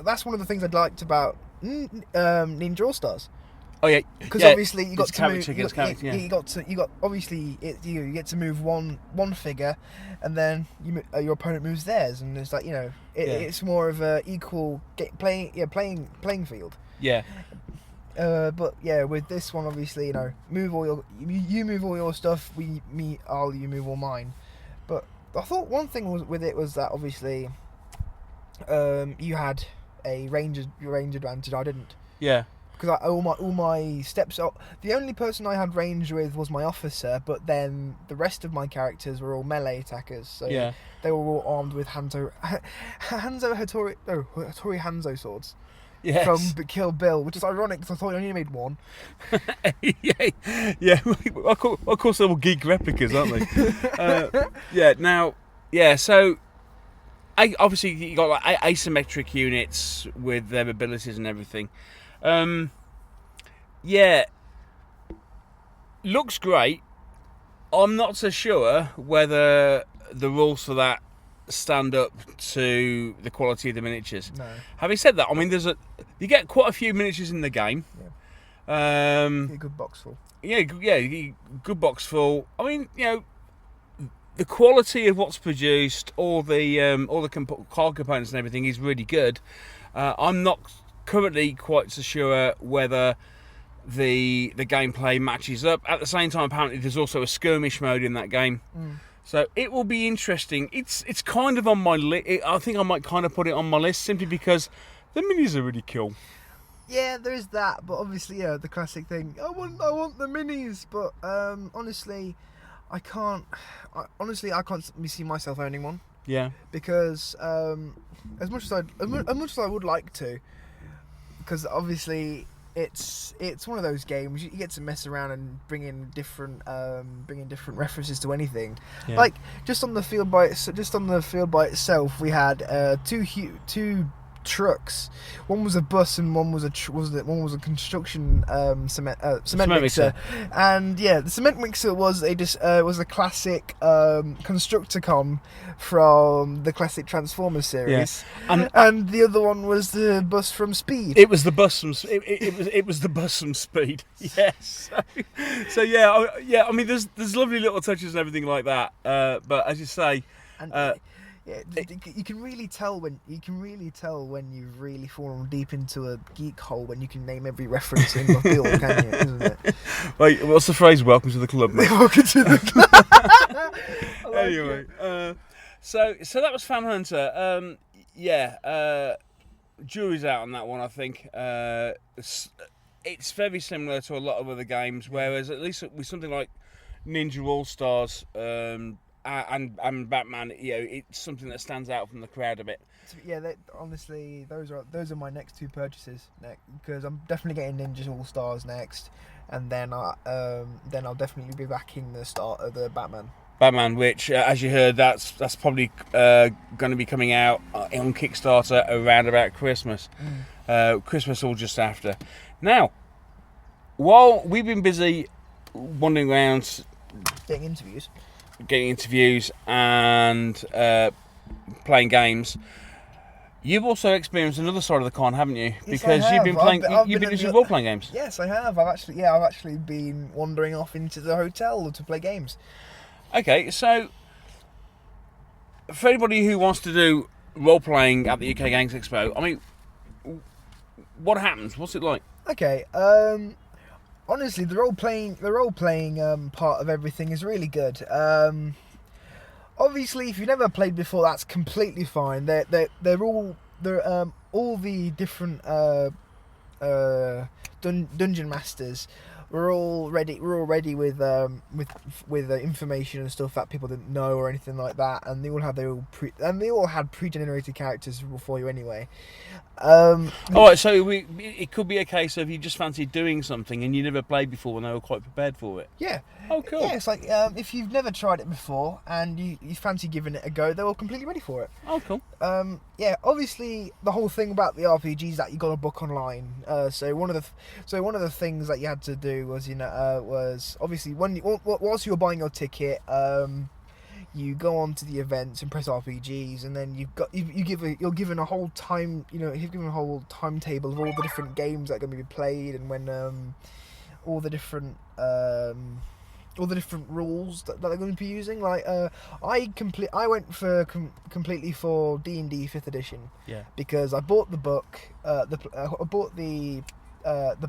Speaker 11: that's one of the things I liked about Ninja All Stars.
Speaker 1: Oh yeah,
Speaker 11: because obviously you got to move. You get to move one figure, and then your opponent moves theirs, and it's like it's more of a equal playing field.
Speaker 1: Yeah.
Speaker 11: But with this one, obviously you move all your stuff. You move all mine. But I thought one thing with it was that obviously you had a range advantage. I didn't.
Speaker 1: Yeah.
Speaker 11: Because all my steps. The only person I had range with was my officer, but then the rest of my characters were all melee attackers. So they were all armed with Hattori Hanzo swords.
Speaker 1: Yes.
Speaker 11: From Kill Bill, which is ironic because I thought I only made one.
Speaker 1: yeah. Of course, they're all geek replicas, aren't they? So. obviously you got like asymmetric units with their abilities and everything. Yeah, looks great. I'm not so sure whether the rules for that stand up to the quality of the miniatures.
Speaker 11: No.
Speaker 1: Having said that, I mean, you get quite a few miniatures in the game.
Speaker 11: Yeah. A good box full.
Speaker 1: Yeah, you good box full. I mean, you know, the quality of what's produced, all the card components and everything is really good. I'm not currently quite so sure whether the gameplay matches up. At the same time, apparently there's also a skirmish mode in that game, so it will be interesting. It's kind of on my list. I think I might kind of put it on my list simply because the minis are really cool.
Speaker 11: Yeah, there is that, but obviously, the classic thing. I want the minis, but honestly, I can't see myself owning one.
Speaker 1: Yeah.
Speaker 11: Because as much as I would like to, because obviously it's one of those games you get to mess around and bring in different references to anything.
Speaker 1: Yeah.
Speaker 11: Like just on the field by itself, we had two trucks. One was a bus and one was a construction cement mixer. And yeah, the cement mixer was a classic Constructicon from the classic Transformers series.
Speaker 1: Yeah.
Speaker 11: And the other one was the bus from Speed.
Speaker 1: It was the bus from it was the bus from Speed. Yes. So yeah. I mean, there's lovely little touches and everything like that. But as you say.
Speaker 11: You can really tell when you've really fallen deep into a geek hole when you can name every reference in the field, can you? Isn't it?
Speaker 1: Wait, what's the phrase? Welcome to the club, mate.
Speaker 11: Welcome to the club.
Speaker 1: Anyway, so that was Fan Hunter. Jury's out on that one. I think it's very similar to a lot of other games, whereas at least with something like Ninja All Stars. And Batman, you know, it's something that stands out from the crowd a bit.
Speaker 11: Yeah, honestly, those are my next two purchases because I'm definitely getting Ninja All Stars next, and then I'll definitely be backing the start of the Batman,
Speaker 1: which, as you heard, that's probably going to be coming out on Kickstarter around about Christmas, Christmas or just after. Now, while we've been busy wandering around,
Speaker 11: getting interviews
Speaker 1: and playing games, you've also experienced another side of the con, haven't you? Because
Speaker 11: yes,
Speaker 1: you've been playing, you've been into role-playing games.
Speaker 11: Yes, I have. I've actually been wandering off into the hotel to play games.
Speaker 1: Okay, so for anybody who wants to do role-playing at the UK Games Expo, I mean, what happens? What's it like?
Speaker 11: Okay, honestly, the role playing part of everything is really good. Obviously, if you've never played before, that's completely fine. They're all the different dungeon masters. We're all ready with information and stuff that people didn't know or anything like that, and they all had pre-generated characters for you anyway.
Speaker 1: Alright, so it could be a case of you just fancy doing something and you never played before and they were quite prepared for it.
Speaker 11: Yeah.
Speaker 1: Oh, cool.
Speaker 11: Yeah, it's like if you've never tried it before and you fancy giving it a go, they're all completely ready for it.
Speaker 1: Oh, cool.
Speaker 11: Yeah, obviously the whole thing about the RPGs that you got to book online. So one of the things that you had to do was was obviously whilst you were buying your ticket, you go on to the events and press RPGs, and then you're given a whole time, you've given a whole timetable of all the different games that are going to be played, and when all the different rules that they're going to be using. Like I went for completely for D&D 5th edition.
Speaker 1: Yeah.
Speaker 11: Because I bought the book. I bought the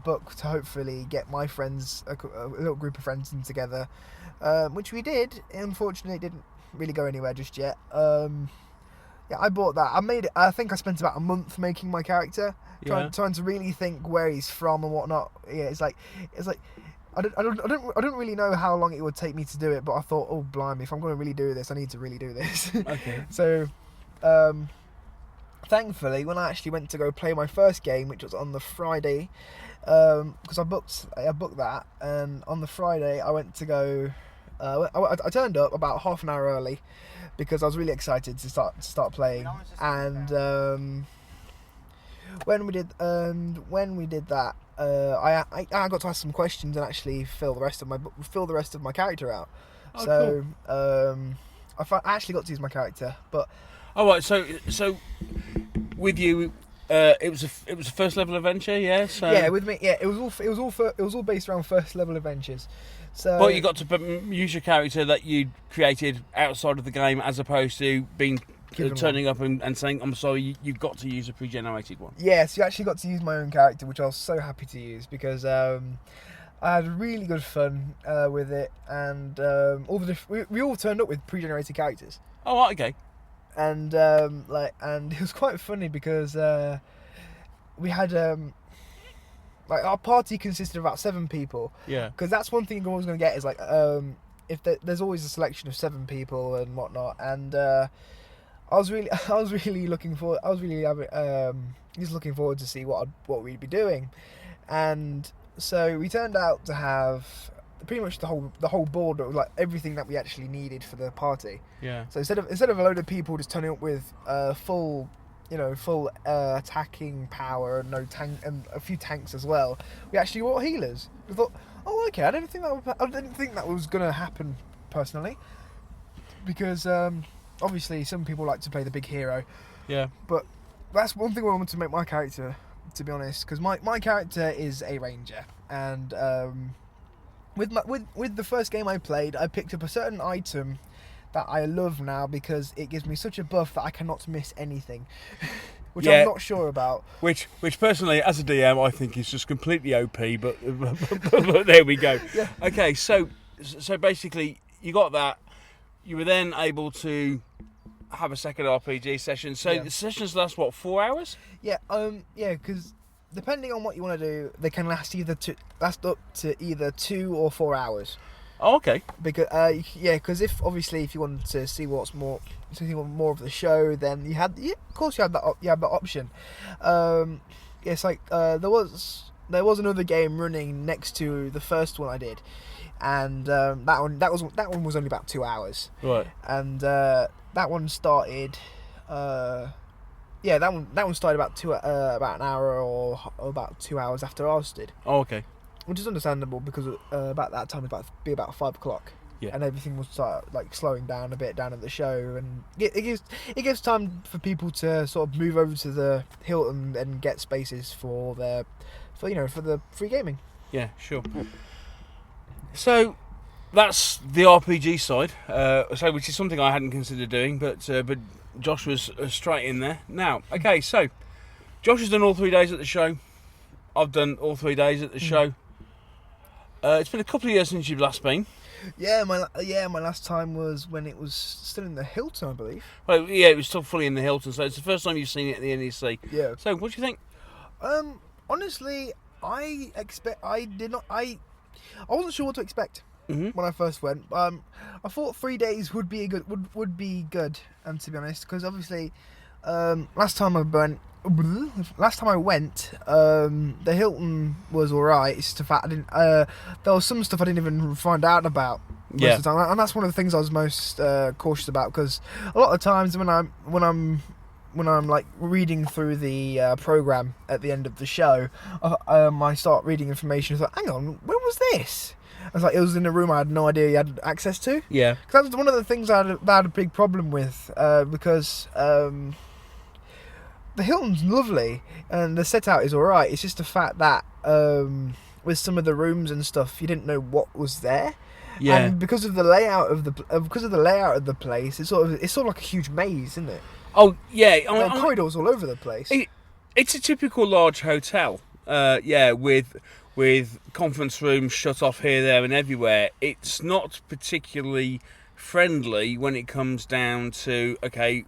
Speaker 11: book to hopefully get my friends, a little group of friends in together, which we did. Unfortunately, it didn't really go anywhere just yet. Yeah, I bought that. I think I spent about a month making my character, trying to really think where he's from and whatnot. Yeah, it's like I don't really know how long it would take me to do it, but I thought, oh blimey, if I'm going to really do this, I need to really do this.
Speaker 1: Okay.
Speaker 11: So, thankfully, when I actually went to go play my first game, which was on the Friday, because I booked that, and on the Friday I went to go I turned up about half an hour early because I was really excited to start playing. And when we did that, I got to ask some questions and actually fill the rest of my character out.
Speaker 1: Oh,
Speaker 11: cool. I actually got to use my character, but
Speaker 1: right. So with you, it was a first level adventure, yeah. So
Speaker 11: yeah, with me, yeah, it was all based around first level adventures. So,
Speaker 1: but you got to use your character that you created outside of the game, as opposed to being turning up and saying, "I'm sorry, you've got to use a pre-generated one."
Speaker 11: Yes, you actually got to use my own character, which I was so happy to use because I had really good fun with it, and we all turned up with pre-generated characters.
Speaker 1: Oh, right, okay.
Speaker 11: And and it was quite funny because we had our party consisted of about 7 people.
Speaker 1: Yeah.
Speaker 11: Because that's one thing you're always going to get is if there's always a selection of 7 people and whatnot, and I was really looking forward. I was really just looking forward to see what we'd be doing, and so we turned out to have pretty much the whole board of everything that we actually needed for the party.
Speaker 1: Yeah.
Speaker 11: So instead of a load of people just turning up with full attacking power and no tank and a few tanks as well, we actually brought healers. We thought, oh, okay, I didn't think that was going to happen personally, because obviously some people like to play the big hero.
Speaker 1: Yeah.
Speaker 11: But that's one thing I wanted to make my character, to be honest, because my character is a ranger, and with the first game I played, I picked up a certain item that I love now because it gives me such a buff that I cannot miss anything, which I'm not sure about.
Speaker 1: Which personally, as a DM, I think is just completely OP. But there we go.
Speaker 11: Yeah.
Speaker 1: Okay, so basically, you got that. You were then able to have a second RPG session. So the sessions last 4 hours?
Speaker 11: Yeah. Because depending on what you want to do, they can last up to either 2 or 4 hours.
Speaker 1: Oh, okay.
Speaker 11: Because because if you wanted to see more of the show, then you had that option. It's like there was another game running next to the first one I did, and that one was only about 2 hours.
Speaker 1: Right.
Speaker 11: And that one started. That one started about an hour or about 2 hours after ours did.
Speaker 1: Oh, okay.
Speaker 11: Which is understandable because about that time it'd be about 5 o'clock, and everything will start slowing down a bit down at the show, and it gives time for people to sort of move over to the Hilton and get spaces for the free gaming.
Speaker 1: Yeah, sure. So that's the RPG side, which is something I hadn't considered doing, but Josh was straight in there. Now, okay, so Josh has done all 3 days at the show. I've done all 3 days at the show. It's been a couple of years since you've last been.
Speaker 11: Yeah, my last time was when it was still in the Hilton, I believe.
Speaker 1: Well, yeah, it was still fully in the Hilton, so it's the first time you've seen it at the NEC.
Speaker 11: Yeah.
Speaker 1: So, what do you think?
Speaker 11: Honestly, I wasn't sure what to expect when I first went. I thought 3 days would be good, and to be honest, because obviously, last time I went, the Hilton was alright. It's just the fact there was some stuff I didn't even find out about most of the time, and that's one of the things I was most cautious about, because a lot of times when I'm like reading through the program at the end of the show, I start reading information. It's like, hang on, when was this? I was like, it was in a room I had no idea you had access to.
Speaker 1: Yeah,
Speaker 11: because that was one of the things I had a big problem with, because the Hilton's lovely and the set out is alright. It's just the fact that with some of the rooms and stuff, you didn't know what was there. Yeah. And because of the layout of the place, it's sort of like a huge maze, isn't it?
Speaker 1: Oh yeah,
Speaker 11: corridors all over the place.
Speaker 1: It's a typical large hotel. With conference rooms shut off here, there, and everywhere. It's not particularly friendly when it comes down to like a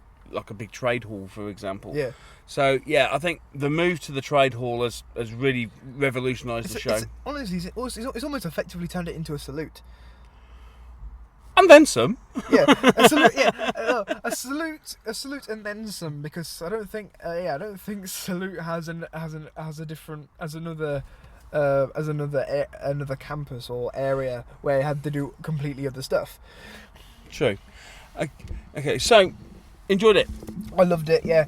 Speaker 1: big trade hall, for example.
Speaker 11: Yeah.
Speaker 1: So yeah, I think the move to the trade hall has really revolutionised the show.
Speaker 11: Honestly, it's almost effectively turned it into a salute.
Speaker 1: And then some.
Speaker 11: Yeah, a salute. Yeah, a salute, and then some. Because I don't think salute has another as another campus or area where it had to do completely other stuff.
Speaker 1: True. Okay, so enjoyed it.
Speaker 11: I loved it. Yeah,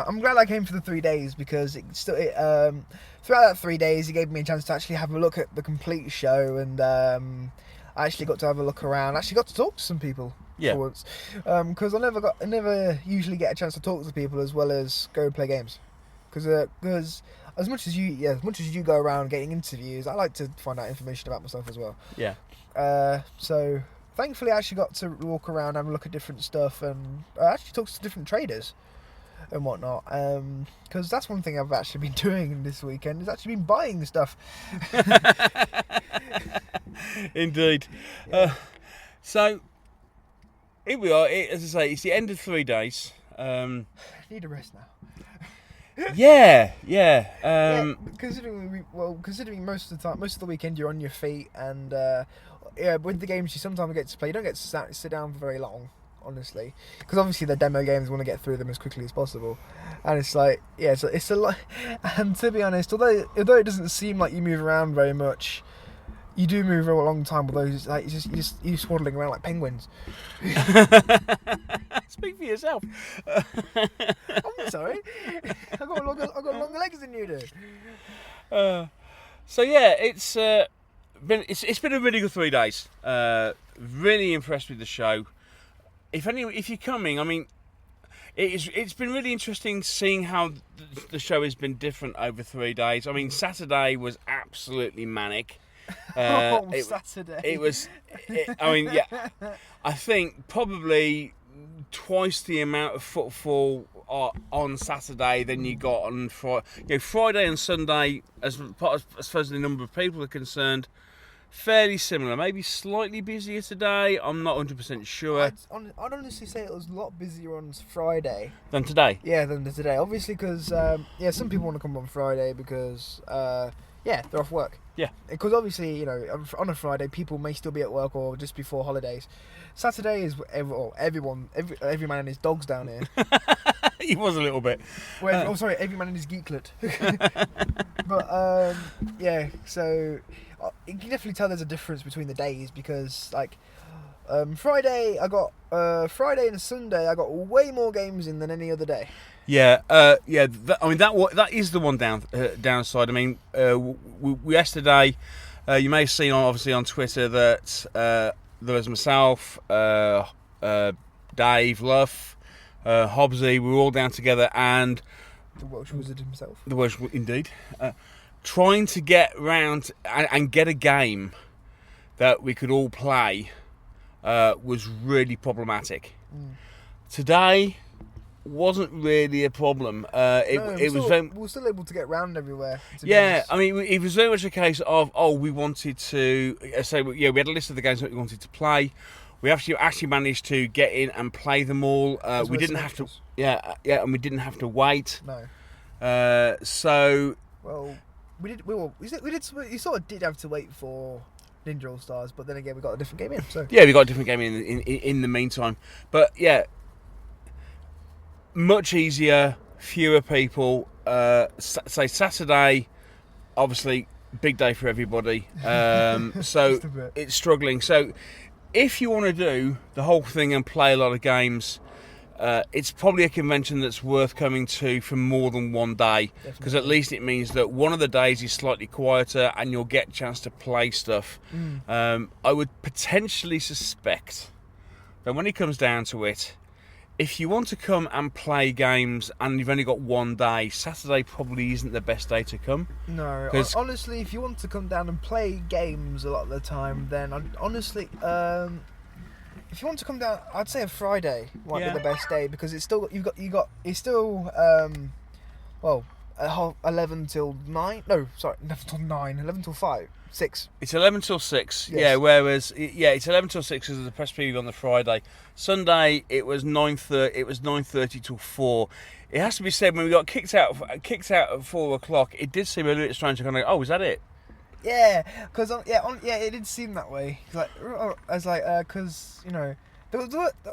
Speaker 11: I'm glad I came for the 3 days because throughout that 3 days, it gave me a chance to actually have a look at the complete show, and I actually got to have a look around. I actually got to talk to some people.
Speaker 1: Yeah.
Speaker 11: For once, because I never usually get a chance to talk to people as well as go play games. Because as much as you go around getting interviews, I like to find out information about myself as well.
Speaker 1: Yeah.
Speaker 11: So thankfully, I actually got to walk around and look at different stuff, and actually talk to different traders and whatnot. Because that's one thing I've actually been doing this weekend, is actually been buying stuff.
Speaker 1: Indeed.
Speaker 11: Yeah.
Speaker 1: So here we are. As I say, it's the end of 3 days.
Speaker 11: I need a rest now.
Speaker 1: Yeah.
Speaker 11: Considering most of the weekend you're on your feet, and with the games you sometimes get to play, you don't get to sit down for very long, honestly, because obviously the demo games want to get through them as quickly as possible, and it's like, yeah, it's a lot. And to be honest, although it doesn't seem like you move around very much, you do move for a long time. Although you're just swaddling around like penguins.
Speaker 1: Speak for yourself.
Speaker 11: I'm sorry. I've got longer legs than you do.
Speaker 1: So yeah, it's been a really good 3 days. Really impressed with the show. If you're coming, I mean, it's been really interesting seeing how the show has been different over 3 days. I mean, Saturday was absolutely manic.
Speaker 11: Saturday.
Speaker 1: It was. I mean, yeah. I think probably twice the amount of footfall on Saturday than you got on Friday. Friday and Sunday, as far as the number of people are concerned, fairly similar. Maybe slightly busier today. I'm not 100% sure.
Speaker 11: I'd honestly say it was a lot busier on Friday
Speaker 1: Than today.
Speaker 11: Yeah, than today. Obviously, because some people want to come on Friday because they're off work.
Speaker 1: Yeah.
Speaker 11: Because obviously, on a Friday, people may still be at work or just before holidays. Saturday is every man and his dog's down here.
Speaker 1: He was a little bit.
Speaker 11: Every man and his geeklet. But so you can definitely tell there's a difference between the days, because Friday and Sunday I got way more games in than any other day.
Speaker 1: Yeah, that is the one downside. I mean, yesterday, you may have seen obviously on Twitter that there was myself, Dave, Luff, Hobbsy. We were all down together, and
Speaker 11: the Welsh wizard himself.
Speaker 1: The Welsh, indeed, trying to get round and get a game that we could all play was really problematic. Today wasn't really a problem. We
Speaker 11: were still able to get round everywhere.
Speaker 1: I mean, it was very much a case of we wanted to we had a list of the games that we wanted to play. We actually managed to get in and play them all. We didn't have to. And we didn't have to wait.
Speaker 11: No.
Speaker 5: We sort of did have to wait for Ninja All Stars, but then again we got a different game in. So
Speaker 1: yeah, we got a different game in the meantime. But yeah, much easier, fewer people. Say Saturday, obviously big day for everybody. So it's struggling. So if you want to do the whole thing and play a lot of games, it's probably a convention that's worth coming to for more than one day, because at least it means that one of the days is slightly quieter and you'll get a chance to play stuff. I would potentially suspect that when it comes down to it, if you want to come and play games and you've only got one day, Saturday probably isn't the best day to come.
Speaker 11: No, honestly, if you want to come down and play games a lot of the time, then honestly, if you want to come down, I'd say a Friday might be the best day, because it's still 11 till 9. No, sorry, 11 till 9. 11 till 5. 6.
Speaker 1: It's 11 till 6.
Speaker 11: Yes.
Speaker 1: Yeah. Whereas it's 11 till 6 because of the press preview on the Friday. Sunday it was 9:30. It was 9:30 till 4. It has to be said, when we got kicked out at 4:00, it did seem a little bit strange to kind of go, is that it?
Speaker 11: Yeah, because it did seem that way. Because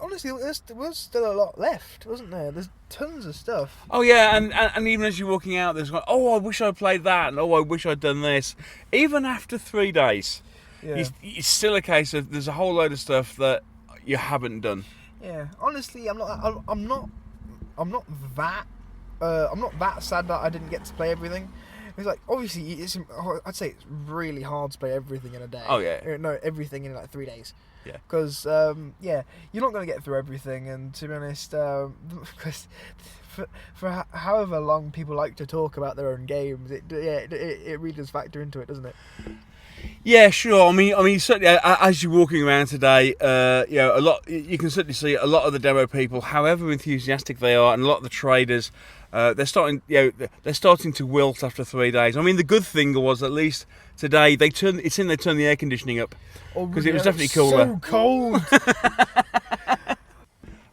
Speaker 11: Honestly, there was still a lot left, wasn't there? There's tons of stuff.
Speaker 1: Oh yeah, and even as you're walking out, there's like, oh, I wish I'd played that, and oh, I wish I'd done this. Even after 3 days, it's still a case of there's a whole load of stuff that you haven't done.
Speaker 11: Yeah, honestly, I'm not that sad that I didn't get to play everything. It's like, obviously, I'd say it's really hard to play everything in a day.
Speaker 1: Oh yeah.
Speaker 11: No, everything in like 3 days.
Speaker 1: Yeah.
Speaker 11: Because you're not going to get through everything, and to be honest, because for however long people like to talk about their own games, it really does factor into it, doesn't it?
Speaker 1: Yeah, sure. I mean, certainly as you're walking around today, a lot you can certainly see a lot of the demo people, however enthusiastic they are, and a lot of the traders. They're starting to wilt after 3 days. I mean, the good thing was at least today they turned the air conditioning up because it was definitely cooler.
Speaker 11: So cold.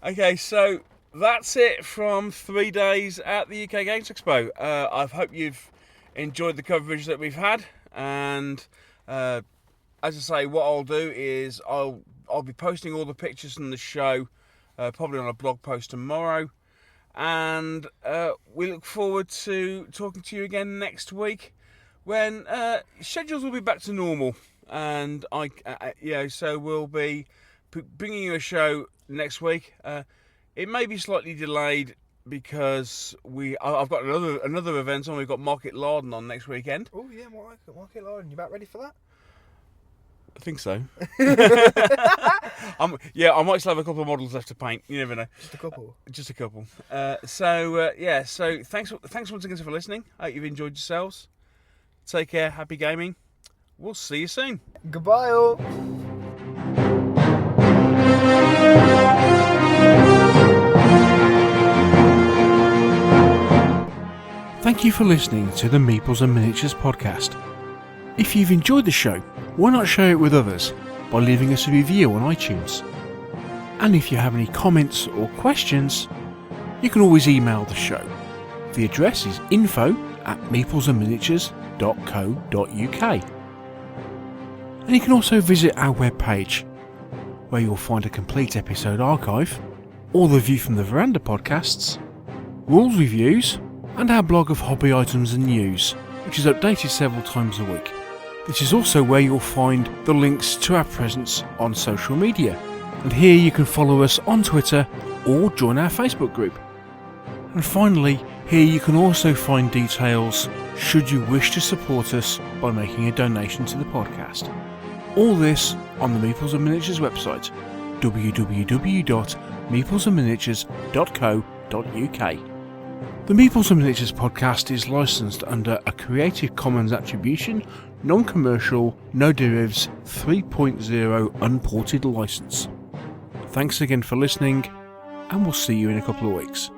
Speaker 1: Okay, so that's it from 3 days at the UK Games Expo. I hope you've enjoyed the coverage that we've had, and as I say, what I'll do is I'll be posting all the pictures from the show, probably on a blog post tomorrow. And we look forward to talking to you again next week when schedules will be back to normal, and so we'll be bringing you a show next week. It may be slightly delayed because I've got another event on. We've got Market Larden on next weekend.
Speaker 11: Oh yeah, Market Larden. You about ready for that?
Speaker 1: I think so. I might still have a couple of models left to paint. You never know. Just a couple. So thanks once again for listening. I hope you've enjoyed yourselves. Take care. Happy gaming. We'll see you soon.
Speaker 11: Goodbye, all.
Speaker 1: Thank you for listening to the Meeples and Miniatures podcast. If you've enjoyed the show, why not share it with others by leaving us a review on iTunes? And if you have any comments or questions, you can always email the show. The address is info@meeplesandminiatures.co.uk. And you can also visit our webpage, where you'll find a complete episode archive, all the View from the Veranda podcasts, rules reviews, and our blog of hobby items and news, which is updated several times a week. This is also where you'll find the links to our presence on social media, and here you can follow us on Twitter or join our Facebook group. And finally, here you can also find details should you wish to support us by making a donation to the podcast. All this on the Meeples and Miniatures website, www.meeplesandminiatures.co.uk. The Meeples and Miniatures podcast is licensed under a Creative Commons Attribution, Non-Commercial, No Derivatives 3.0 Unported license. Thanks again for listening, and we'll see you in a couple of weeks.